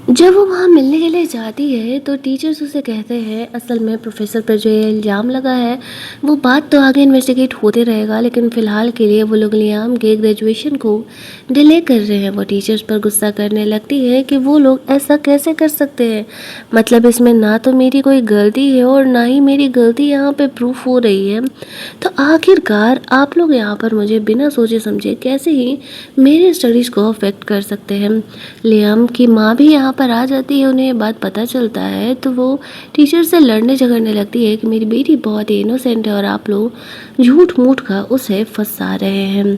जब वो वहाँ मिलने के लिए जाती है तो टीचर्स उसे कहते हैं असल में प्रोफेसर पर जो ये इल्ज़ाम लगा है वो बात तो आगे इन्वेस्टिगेट होते रहेगा, लेकिन फ़िलहाल के लिए वो लोग लियाम के ग्रेजुएशन को डिले कर रहे हैं। वो टीचर्स पर गुस्सा करने लगती है कि वो लोग ऐसा कैसे कर सकते हैं, मतलब इसमें ना तो मेरी कोई गलती है और ना ही मेरी गलती यहाँ पे प्रूफ हो रही है, तो आखिरकार आप लोग यहाँ पर मुझे बिना सोचे समझे कैसे ही मेरे स्टडीज़ को अफेक्ट कर सकते हैं। लियाम की माँ भी यहाँ पर आ जाती है, उन्हें ये बात पता चलता है तो वो टीचर से लड़ने झगड़ने लगती है कि मेरी बेटी बहुत ही इनोसेंट है और आप लोग झूठ मूठ का उसे फंसा रहे हैं।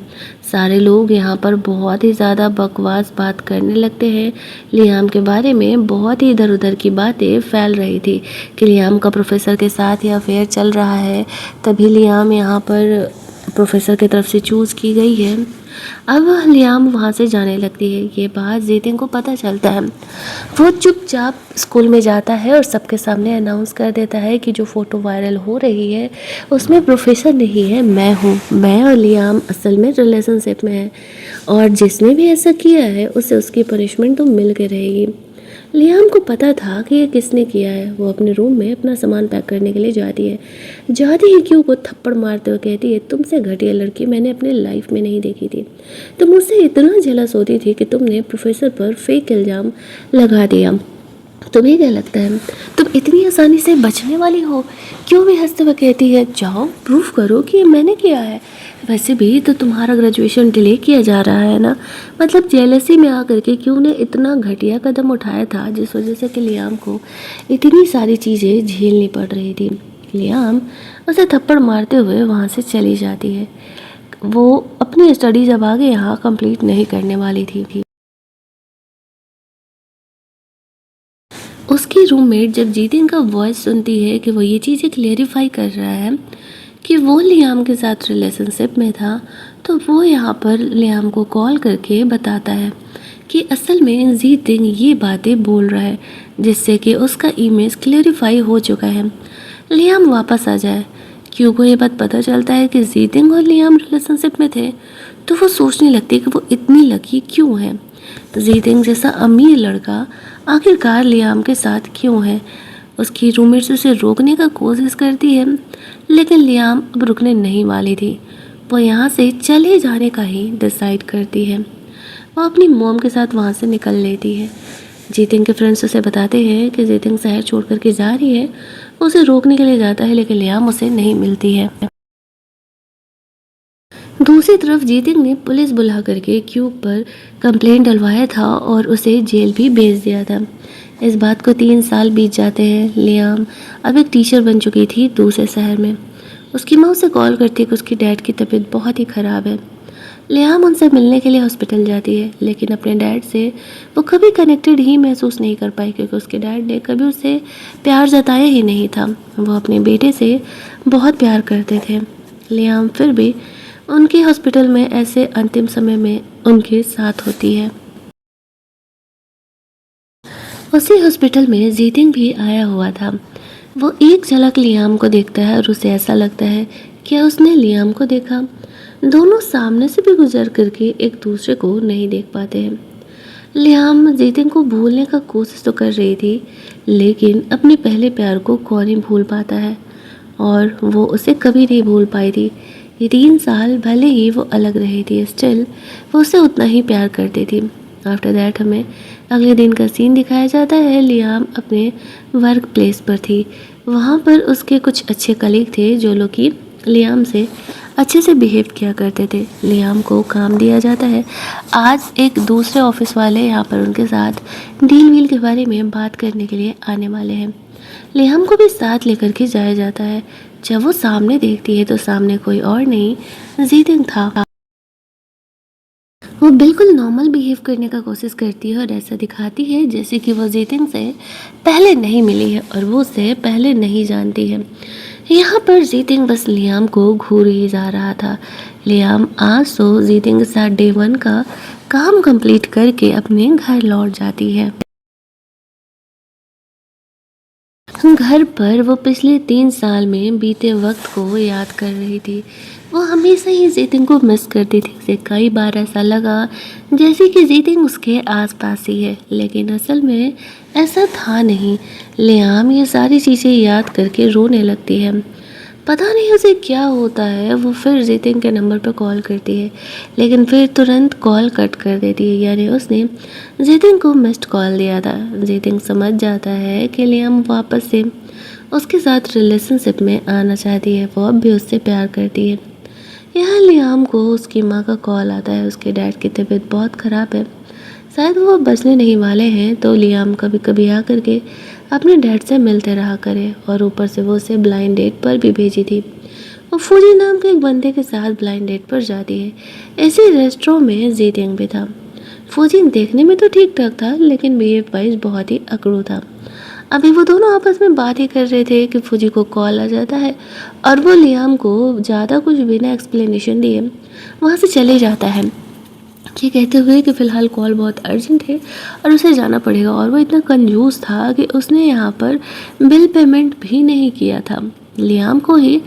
सारे लोग यहाँ पर बहुत ही ज़्यादा बकवास बात करने लगते हैं। लियाम के बारे में बहुत ही इधर उधर की बातें फैल रही थी कि लियाम का प्रोफेसर के साथ ही अफेयर चल रहा है, तभी लियाम यहाँ पर प्रोफेसर की तरफ से चूज़ की गई है। अब लियाम वहाँ से जाने लगती है। ये बात जीतिन को पता चलता है। वो चुपचाप स्कूल में जाता है और सबके सामने अनाउंस कर देता है कि जो फ़ोटो वायरल हो रही है उसमें प्रोफेसर नहीं है, मैं हूँ। मैं और लियाम असल में रिलेशनशिप में है और जिसने भी ऐसा किया है उसे उसकी पनिशमेंट तो मिल के रहेगी। लियाम को पता था कि ये किसने किया है। वो अपने रूम में अपना सामान पैक करने के लिए जाती है। जाती ही क्यों को थप्पड़ मारते हुए कहती है, तुमसे घटिया लड़की मैंने अपने लाइफ में नहीं देखी थी। तुम मुझसे इतना जेलस होती थी कि तुमने प्रोफेसर पर फेक इल्ज़ाम लगा दिया। तुम्हें क्या लगता है तुम इतनी आसानी से बचने वाली हो? क्यों भी हंसते हुए कहती है, जाओ प्रूफ करो कि ये मैंने किया है। वैसे भी तो तुम्हारा ग्रेजुएशन डिले किया जा रहा है ना। मतलब जेलसी में आकर के क्यों ने इतना घटिया कदम उठाया था जिस वजह से कि लियाम को इतनी सारी चीज़ें झेलनी पड़ रही थी। लियाम उसे थप्पड़ मारते हुए वहाँ से चली जाती है। वो अपनी स्टडीज अब आगे यहाँ कंप्लीट नहीं करने वाली थी। उसकी रूममेट जब जीतिन का वॉइस सुनती है कि वो ये चीज़ें क्लेरिफाई कर रहा है कि वो लियाम के साथ रिलेशनशिप में था, तो वो यहाँ पर लियाम को कॉल करके बताता है कि असल में जीतिन ये बातें बोल रहा है, जिससे कि उसका इमेज क्लेरिफाई हो चुका है। लियाम वापस आ जाए। क्यों को ये बात पता चलता है कि जीतिन और लियाम रिलेशनशिप में थे, तो वो सोचने लगती है कि वो इतनी लकी क्यों है। जीतिन जैसा अमीर लड़का आखिरकार लियाम के साथ क्यों है। उसकी रूममेट्स उसे रोकने का कोशिश करती है, लेकिन लियाम अब रुकने नहीं वाली थी। वो यहाँ से चले जाने का ही डिसाइड करती है। वो अपनी मॉम के साथ वहाँ से निकल लेती है। जीतिन के फ्रेंड्स उसे बताते हैं कि जीतिन शहर छोड़ कर के जा रही है। वो उसे रोकने के लिए जाता है, लेकिन लियाम उसे नहीं मिलती है। दूसरी तरफ जीतिन ने पुलिस बुला करके क्यूब पर कंप्लेंट डलवाया था और उसे जेल भी भेज दिया था। इस बात को 3 साल बीत जाते हैं। लियाम अब एक टीचर बन चुकी थी दूसरे शहर में। उसकी माँ उसे कॉल करती है कि उसकी डैड की तबीयत बहुत ही ख़राब है। लियाम उनसे मिलने के लिए हॉस्पिटल जाती है, लेकिन अपने डैड से वो कभी कनेक्टेड ही महसूस नहीं कर पाई, क्योंकि उसके डैड ने कभी उसे प्यार जताया ही नहीं था। वो अपने बेटे से बहुत प्यार करते थे। लियाम फिर भी उनके हॉस्पिटल में ऐसे अंतिम समय में उनके साथ होती है। उसी हॉस्पिटल में जीतिन भी आया हुआ था। वो एक झलक लियाम को देखता है और उसे ऐसा लगता है क्या उसने लियाम को देखा। दोनों सामने से भी गुजर करके एक दूसरे को नहीं देख पाते हैं। लियाम जीतिन को भूलने का कोशिश तो कर रही थी, लेकिन अपने पहले प्यार को कौन ही भूल पाता है, और वो उसे कभी नहीं भूल पाई थी। ये 3 साल भले ही वो अलग रही थी, स्टिल वो उससे उतना ही प्यार करती थी। आफ्टर दैट हमें अगले दिन का सीन दिखाया जाता है। लियाम अपने वर्क प्लेस पर थी। वहाँ पर उसके कुछ अच्छे कलीग थे जो लोग कि लियाम से अच्छे से बिहेव किया करते थे। लियाम को काम दिया जाता है। आज एक दूसरे ऑफिस वाले यहाँ पर उनके साथ डील वील के बारे में बात करने के लिए आने वाले हैं। लियाम को भी साथ लेकर के जाया जाता है। जब वो सामने देखती है तो सामने कोई और नहीं जीतिन था। वो बिल्कुल नॉर्मल बिहेव करने का कोशिश करती है और ऐसा दिखाती है जैसे कि वो जीतिन से पहले नहीं मिली है और वो उसे पहले नहीं जानती है। यहाँ पर जीतिन बस लियाम को घूर ही जा रहा था। लियाम आज तो जीतिन के साथ डे 1 का काम कंप्लीट करके अपने घर लौट जाती है। घर पर वो पिछले 3 साल में बीते वक्त को याद कर रही थी। वो हमेशा ही जीतिन को मिस करती थी। उसे कई बार ऐसा लगा जैसे कि जीतिन उसके आसपास ही है, लेकिन असल में ऐसा था नहीं। लियाम ये सारी चीज़ें याद करके रोने लगती है। पता नहीं उसे क्या होता है। वो फिर जीतिन के नंबर पर कॉल करती है, लेकिन फिर तुरंत कॉल कट कर देती है। यानी उसने जीतिन को मिस्ड कॉल दिया था। जीतिन समझ जाता है कि लियाम वापस से उसके साथ रिलेशनशिप में आना चाहती है। वो अब भी उससे प्यार करती है। यहाँ लियाम को उसकी माँ का कॉल आता है। उसके डैड की तबीयत बहुत ख़राब है, शायद वो बचने नहीं वाले हैं, तो लियाम कभी कभी आकर के अपने डैड से मिलते रहा करे। और ऊपर से वो उसे ब्लाइंड डेट पर भी भेजी थी। वो फूजी नाम के एक बंदे के साथ ब्लाइंड डेट पर जाती है। ऐसे रेस्टोरेंट में जीतिन भी था। फूजी देखने में तो ठीक ठाक था, लेकिन बिहेव वाइज बहुत ही अकड़ू था। अभी वो दोनों आपस में बात ही कर रहे थे कि फूजी को कॉल आ जाता है और वो लियाम को ज़्यादा कुछ बिना एक्सप्लेनेशन दिए वहाँ से चले जाता है, ये कहते हुए कि फ़िलहाल कॉल बहुत अर्जेंट है और उसे जाना पड़ेगा। और वो इतना कंजूस था कि उसने यहाँ पर बिल पेमेंट भी नहीं किया था। लियाम को ही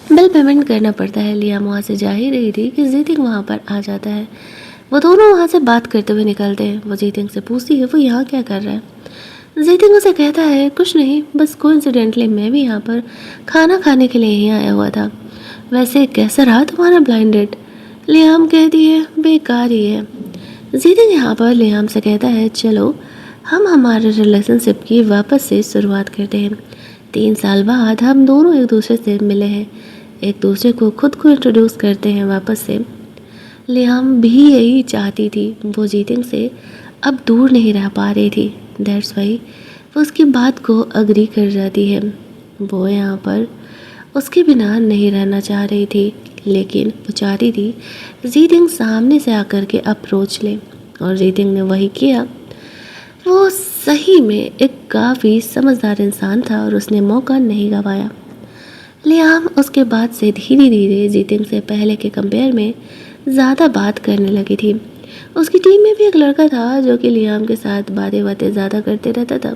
बिल पेमेंट करना पड़ता है। लियाम वहाँ से जा ही रही थी कि जीतिन वहाँ पर आ जाता है। वो दोनों वहाँ से बात करते हुए निकलते हैं। वो जीतिन से पूछती है वो यहाँ क्या कर रहा है। जीतिंग उसे कहता है कुछ नहीं, बस कोइंसिडेंटली मैं भी यहाँ पर खाना खाने के लिए ही आया हुआ था। वैसे कैसा रहा तुम्हारा ब्लाइंड डेट? लियाम कहती है बेकार ही है। जीतिंग यहाँ पर लियाम से कहता है चलो हम हमारे रिलेशनशिप की वापस से शुरुआत करते हैं। 3 साल बाद हम दोनों एक दूसरे से मिले हैं, एक दूसरे को खुद को इंट्रोड्यूस करते हैं वापस से। लियाम भी यही चाहती थी, वो जीतिंग से अब दूर नहीं रह पा रही थी। दैट्स वाई वो उसकी बात को अग्री कर जाती है। वो यहाँ पर उसके बिना नहीं रहना चाह रही थी, लेकिन वो चाहती थी जीतिंग सामने से आकर के अप्रोच ले, और जीतिंग ने वही किया। वो सही में एक काफ़ी समझदार इंसान था और उसने मौका नहीं गंवाया। लियाम उसके बाद से धीरे धीरे जीतिंग से पहले के कंपेयर में ज़्यादा बात करने लगी थी। उसकी टीम में भी एक लड़का था जो कि लियाम के साथ बातें ज़्यादा करते रहता था,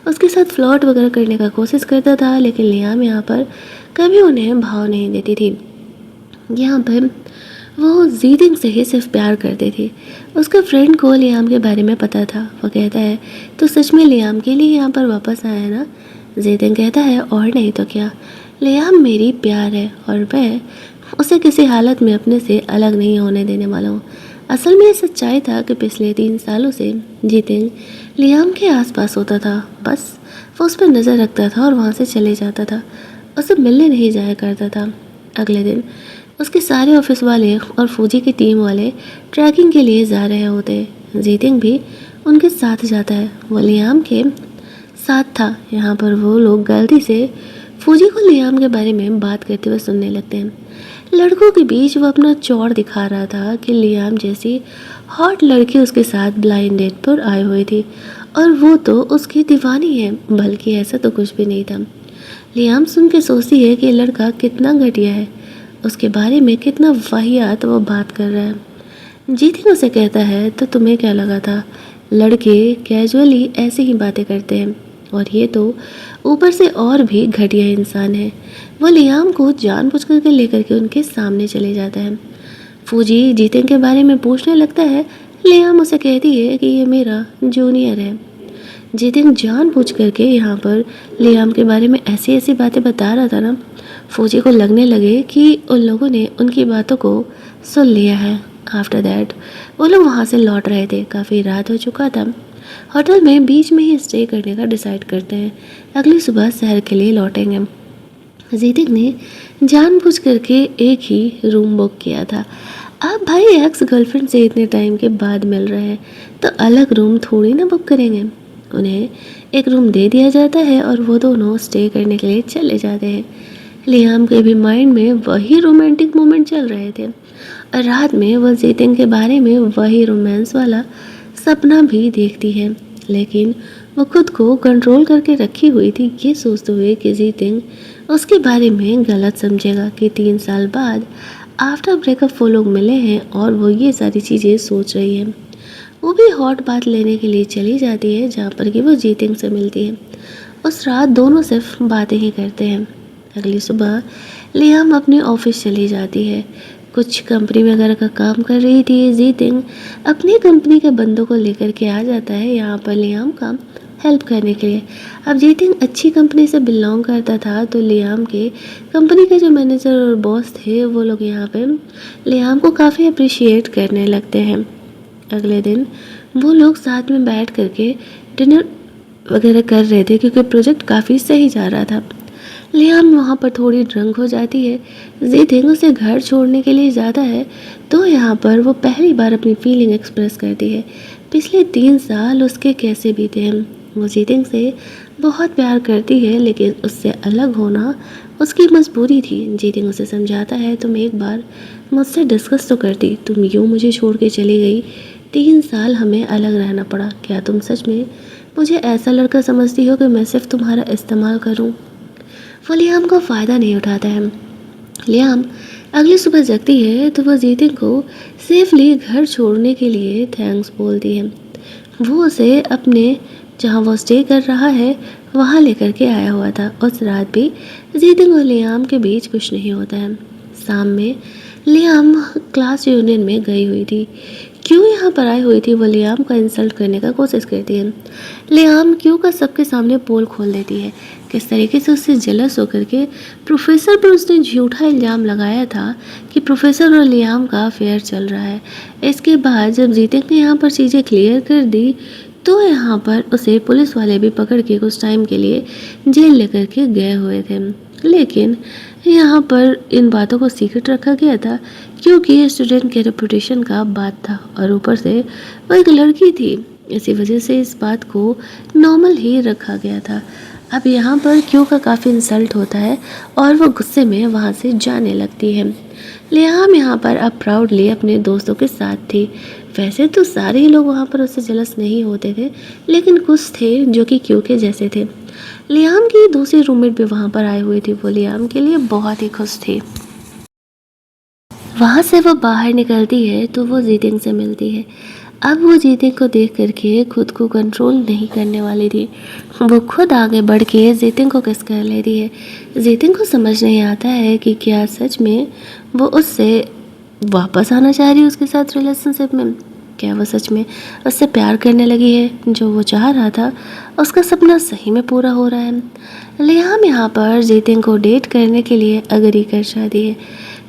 उसके साथ फ्लर्ट वगैरह करने का कोशिश करता था, लेकिन लियाम यहाँ पर कभी उन्हें भाव नहीं देती थी। यहाँ पर वो जीतिंग से ही सिर्फ प्यार करती थी। उसका फ्रेंड को लियाम के बारे में पता था। वो कहता है तो सच में लियाम के लिए यहाँ पर वापस आया है ना? जीतिंग कहता है और नहीं तो क्या, लियाम मेरी प्यार है और मैं उसे किसी हालत में अपने से अलग नहीं होने देने वाला हूँ। असल में ये सच्चाई था कि पिछले 3 सालों से जीतिंग लियाम के आसपास होता था, बस वो उस पर नज़र रखता था और वहाँ से चले जाता था, उसे मिलने नहीं जाया करता था। अगले दिन उसके सारे ऑफिस वाले और फौजी की टीम वाले ट्रैकिंग के लिए जा रहे होते। जीतिंग भी उनके साथ जाता है, वो लियाम के साथ था। यहाँ पर वो लोग गलती से फौजी को लियाम के बारे में बात करते हुए सुनने लगते हैं। लड़कों के बीच वो अपना चौड़ दिखा रहा था कि लियाम जैसी हॉट लड़की उसके साथ ब्लाइंड डेट पर आई हुई थी और वो तो उसकी दीवानी है, बल्कि ऐसा तो कुछ भी नहीं था। लियाम सुन के सोचती है कि ये लड़का कितना घटिया है, उसके बारे में कितना वाहियात वो बात कर रहा है। जीतिंग उसे कहता है तो तुम्हें क्या लगा था, लड़के कैजुअली ऐसे ही बातें करते हैं और ये तो ऊपर से और भी घटिया इंसान है। वो लियाम को जानबूझ करके लेकर के उनके सामने चले जाता है। फौजी जीतिंग के बारे में पूछने लगता है। लियाम उसे कहती है कि ये मेरा जूनियर है। जीतिंग जानबूझ करके यहाँ पर लियाम के बारे में ऐसी ऐसी बातें बता रहा था ना, फौजी को लगने लगे कि उन लोगों ने उनकी बातों को सुन लिया है। आफ्टर दैट वो लोग वहाँ से लौट रहे थे, काफ़ी रात हो चुका था। होटल में बीच में ही स्टे करने का डिसाइड करते हैं, अगली सुबह शहर के लिए लौटेंगे। जीतिंग ने जानबूझ करके एक ही रूम बुक किया था। अब भाई एक्स गर्लफ्रेंड से इतने टाइम के बाद मिल रहे हैं तो अलग रूम थोड़ी ना बुक करेंगे। उन्हें एक रूम दे दिया जाता है और वो दोनों स्टे करने के लिए चले जाते हैं। लियाम के भी माइंड में वही रोमांटिक मोमेंट चल रहे थे और रात में वो जीतिंग के बारे में वही रोमांस वाला सपना भी देखती है, लेकिन वो खुद को कंट्रोल करके रखी हुई थी, ये सोचते हुए कि जीतिंग उसके बारे में गलत समझेगा कि 3 साल बाद आफ्टर ब्रेकअप वो लोग मिले हैं और वो ये सारी चीज़ें सोच रही है। वो भी हॉट बात लेने के लिए चली जाती है जहाँ पर कि वो जीतिंग से मिलती है। उस रात दोनों सिर्फ बातें ही करते हैं। अगली सुबह लियाम अपने ऑफिस चली जाती है, कुछ कंपनी वगैरह का काम कर रही थी। जीतिंग अपनी कंपनी के बंदों को लेकर के आ जाता है यहाँ पर लियाम का हेल्प करने के लिए। अब जीतिंग अच्छी कंपनी से बिलोंग करता था, तो लियाम के कंपनी के जो मैनेजर और बॉस थे वो लोग यहाँ पे लियाम को काफ़ी अप्रिशिएट करने लगते हैं। अगले दिन वो लोग साथ में बैठ करके डिनर वगैरह कर रहे थे क्योंकि प्रोजेक्ट काफ़ी सही जा रहा था। लियाम वहाँ पर थोड़ी ड्रंक हो जाती है। जीतिंग उसे घर छोड़ने के लिए जाता है तो यहाँ पर वो पहली बार अपनी फीलिंग एक्सप्रेस करती है। पिछले 3 साल उसके कैसे बीते हैं। वो जीतिंग से बहुत प्यार करती है, लेकिन उससे अलग होना उसकी मजबूरी थी। जीतिंग उसे समझाता है तुम एक बार मुझसे डिस्कस तो करती, तुम यूँ मुझे छोड़ के चली गई। 3 साल हमें अलग रहना पड़ा। क्या तुम सच में मुझे ऐसा लड़का समझती हो कि मैं सिर्फ तुम्हारा इस्तेमाल करूं? वो लियाम का फ़ायदा नहीं उठाता है। लियाम अगली सुबह जगती है तो वह जीतिंग को सेफली घर छोड़ने के लिए थैंक्स बोलती है। वो उसे अपने जहाँ वो स्टे कर रहा है वहाँ लेकर के आया हुआ था। उस रात भी जीतिंग और लियाम के बीच कुछ नहीं होता है। शाम में लियाम क्लास यूनियन में गई हुई थी क्यों यहाँ पर आई हुई थी वो लियाम को इंसल्ट करने का कोशिश करती है। लियाम क्यों का सबके सामने पोल खोल देती है, किस तरीके से उससे जेलस होकर के प्रोफेसर पर उसने झूठा इल्ज़ाम लगाया था कि प्रोफेसर और लियाम का अफेयर चल रहा है। इसके बाद जब जीतन ने यहाँ पर चीज़ें क्लियर कर दी तो यहाँ पर उसे पुलिस वाले भी पकड़ के कुछ टाइम के लिए जेल लेकर के गए हुए थे। लेकिन यहाँ पर इन बातों को सीक्रेट रखा गया था क्योंकि स्टूडेंट के रेपुटेशन का बात था और ऊपर से वो एक लड़की थी, इसी वजह से इस बात को नॉर्मल ही रखा गया था। अब यहाँ पर क्यों का काफ़ी इंसल्ट होता है और वो गुस्से में वहाँ से जाने लगती है। लियाम यहाँ पर अब प्राउडली अपने दोस्तों के साथ थी। वैसे तो सारे ही लोग वहाँ पर उससे जलस नहीं होते थे, लेकिन कुछ थे जो कि क्यू के जैसे थे। लियाम की दूसरी रूममेट भी वहाँ पर आई हुई थी। वो लियाम के लिए बहुत ही खुश थी। वहाँ से वो बाहर निकलती है तो वो जीतिंग से मिलती है। अब वो जीतिंग को देख करके खुद को कंट्रोल नहीं करने वाली थी। वो खुद आगे बढ़ के जीतिंग को किस कर लेती है। जीतिंग को समझ नहीं आता है कि क्या सच में वो उससे वापस आना चाह रही है उसके साथ रिलेशनशिप में। क्या वो सच में उससे प्यार करने लगी है, जो वो चाह रहा था उसका सपना सही में पूरा हो रहा है। लियाम यहाँ पर जीतिंग को डेट करने के लिए अग्री कर जाती है।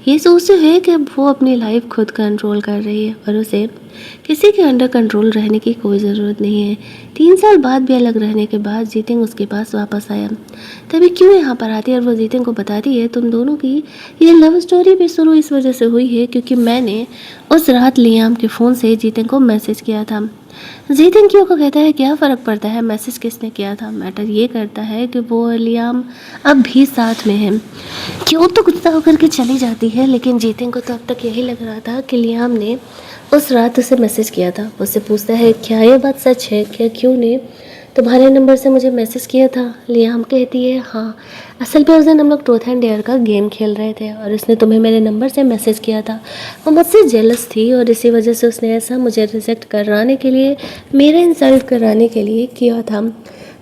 ये सोचते हुए कि अब वो अपनी लाइफ खुद कंट्रोल कर रही है और उसे किसी के अंडर कंट्रोल रहने की कोई ज़रूरत नहीं है। 3 साल बाद भी अलग रहने के बाद जीतिंग उसके पास वापस आया। तभी क्यों यहाँ पर आती है और वो जीतिंग को बताती है तुम दोनों की ये लव स्टोरी भी शुरू इस वजह से हुई है क्योंकि मैंने उस रात लियाम के फ़ोन से जीतिंग को मैसेज किया था। जीतिंग क्यों को कहता है क्या फ़र्क पड़ता है मैसेज किसने किया था, मैटर ये करता है कि वो और लियाम अब भी साथ में हैं। क्यों तो गुस्सा होकर के चली जाती है, लेकिन जीतिंग को तो अब तक यही लग रहा था कि लियाम ने उस रात उसे मैसेज किया था। उससे पूछता है क्या ये बात सच है, क्या क्यों ने तुम्हारे नंबर से मुझे मैसेज किया था। लियाम कहती है हाँ, असल में उस दिन हम लोग ट्रूथ एंड डेयर का गेम खेल रहे थे और उसने तुम्हें मेरे नंबर से मैसेज किया था। वो मुझसे जेलस थी और इसी वजह से उसने ऐसा मुझे रिजेक्ट कराने के लिए, मेरा इंसल्ट कराने के लिए किया था।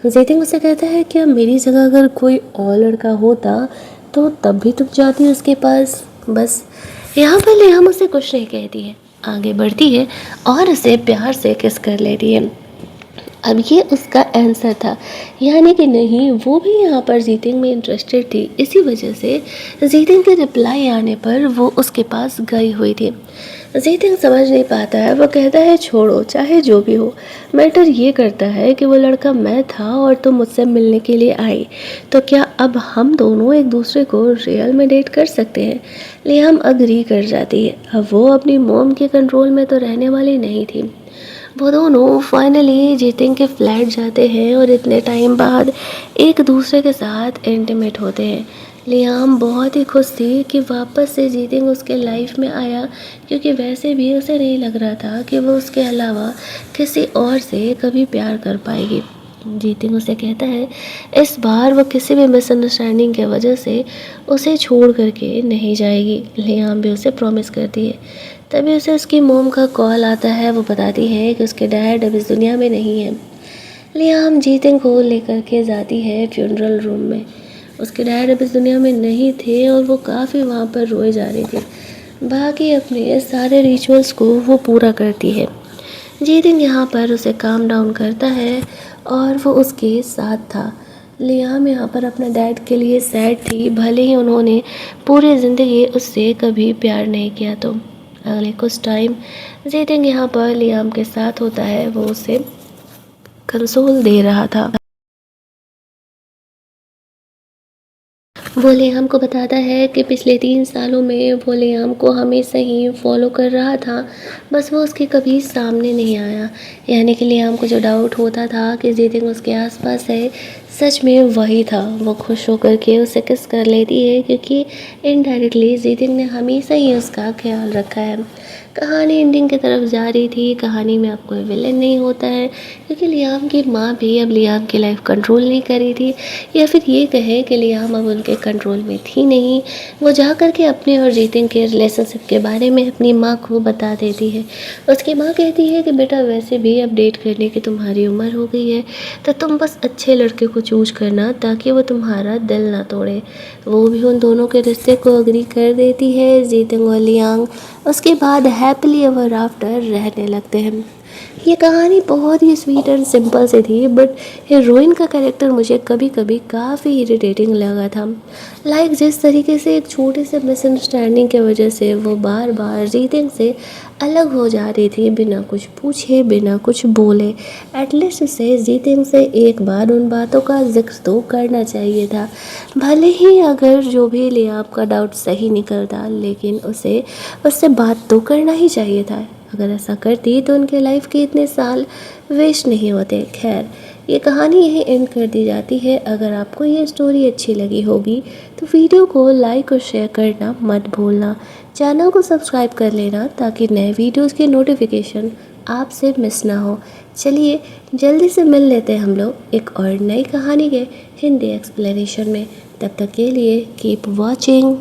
जीतिंग उससे कहता है क्या मेरी जगह अगर कोई और लड़का होता तो तब भी तुम जाती उसके पास। बस यहाँ पर लियाम उसे कुछ नहीं कहती है, आगे बढ़ती है और उसे प्यार से किस कर लेती है। अब ये उसका आंसर था, यानी कि नहीं, वो भी यहाँ पर जीतिंग में इंटरेस्टेड थी। इसी वजह से जीतिंग के रिप्लाई आने पर वो उसके पास गई हुई थी। जीतिंग समझ नहीं पाता है, वो कहता है छोड़ो चाहे जो भी हो, मैटर ये करता है कि वो लड़का मैं था और तुम मुझसे मिलने के लिए आई, तो क्या अब हम दोनों एक दूसरे को रियल में डेट कर सकते हैं। लियाम अग्री कर जाती है। अब वो अपनी मॉम के कंट्रोल में तो रहने वाली नहीं थी। वो दोनों फाइनली जीतिंग के फ्लैट जाते हैं और इतने टाइम बाद एक दूसरे के साथ इंटीमेट होते हैं। लियाम बहुत ही खुश थी कि वापस से जीतिंग उसके लाइफ में आया, क्योंकि वैसे भी उसे नहीं लग रहा था कि वो उसके अलावा किसी और से कभी प्यार कर पाएगी। जीतिंग उसे कहता है इस बार वो किसी भी मिसअंडरस्टैंडिंग के वजह से उसे छोड़ करके नहीं जाएगी। लियाम भी उसे प्रॉमिस करती है। तभी उसे उसकी मोम का कॉल आता है। वो बताती है कि उसके डैड अब इस दुनिया में नहीं है। लियाम जीतिंग को लेकर के जाती है फ्यूनरल रूम में। उसके डैड अब इस दुनिया में नहीं थे और वो काफ़ी वहाँ पर रोए जा रही थी। बाकी अपने सारे रिचुअल्स को वो पूरा करती है। जीतिंग यहाँ पर उसे काम डाउन करता है और वो उसके साथ था। लियाम यहाँ पर अपने डैड के लिए सैड थी, भले ही उन्होंने पूरी ज़िंदगी उससे कभी प्यार नहीं किया। तो अगले कुछ टाइम जीतिंग यहाँ पर लियाम के साथ होता है। वो उसे कंसोल दे रहा था। वो लियाम को बताता है कि पिछले 3 सालों में वो लियाम को हमेशा ही फॉलो कर रहा था, बस वो उसके कभी सामने नहीं आया। यानी कि लियाम को जो डाउट होता था कि जीतिंग उसके आसपास है, सच में वही था। वो खुश होकर के उसे किस कर लेती है क्योंकि इनडायरेक्टली जीतिंग ने हमेशा ही उसका ख्याल रखा है। कहानी एंडिंग की तरफ जा रही थी। कहानी में अब कोई विलेन नहीं होता है क्योंकि लियाम की माँ भी अब लियाम की लाइफ कंट्रोल नहीं कर रही थी, या फिर ये कहे कि लियाम अब उनके कंट्रोल में थी नहीं। वो जा कर के अपने और जीतिंग के रिलेशनशिप के बारे में अपनी माँ को बता देती है। उसकी माँ कहती है कि बेटा वैसे भी अब डेट करने की तुम्हारी उम्र हो गई है, तो तुम बस अच्छे लड़के को चूज करना ताकि वो तुम्हारा दिल ना तोड़े। वो भी उन दोनों के रिश्ते को अग्री कर देती है, जीतिंग और लियांग। उसके बाद हैप्पीली एवर आफ्टर रहने लगते हैं। ये कहानी बहुत ही स्वीट एंड सिंपल सी थी, बट हीरोइन का कैरेक्टर मुझे कभी कभी काफ़ी इरिटेटिंग लगा था। लाइक जिस तरीके से एक छोटे से मिसअंडरस्टैंडिंग की वजह से वो बार बार जीतिंग से अलग हो जा रही थी, बिना कुछ पूछे बिना कुछ बोले। एटलीस्ट उसे जीतिंग से एक बार उन बातों का जिक्र तो करना चाहिए था। भले ही अगर जो भी लिया आपका डाउट सही निकलता, लेकिन उसे उससे बात तो करना ही चाहिए था। अगर ऐसा करती तो उनके लाइफ के इतने साल वेस्ट नहीं होते। खैर, ये कहानी यहीं एंड कर दी जाती है। अगर आपको ये स्टोरी अच्छी लगी होगी तो वीडियो को लाइक और शेयर करना मत भूलना। चैनल को सब्सक्राइब कर लेना ताकि नए वीडियोस के नोटिफिकेशन आपसे मिस ना हो। चलिए जल्दी से मिल लेते हैं हम लोग एक और नई कहानी के हिंदी एक्सप्लेनेशन में। तब तक के लिए कीप वॉचिंग।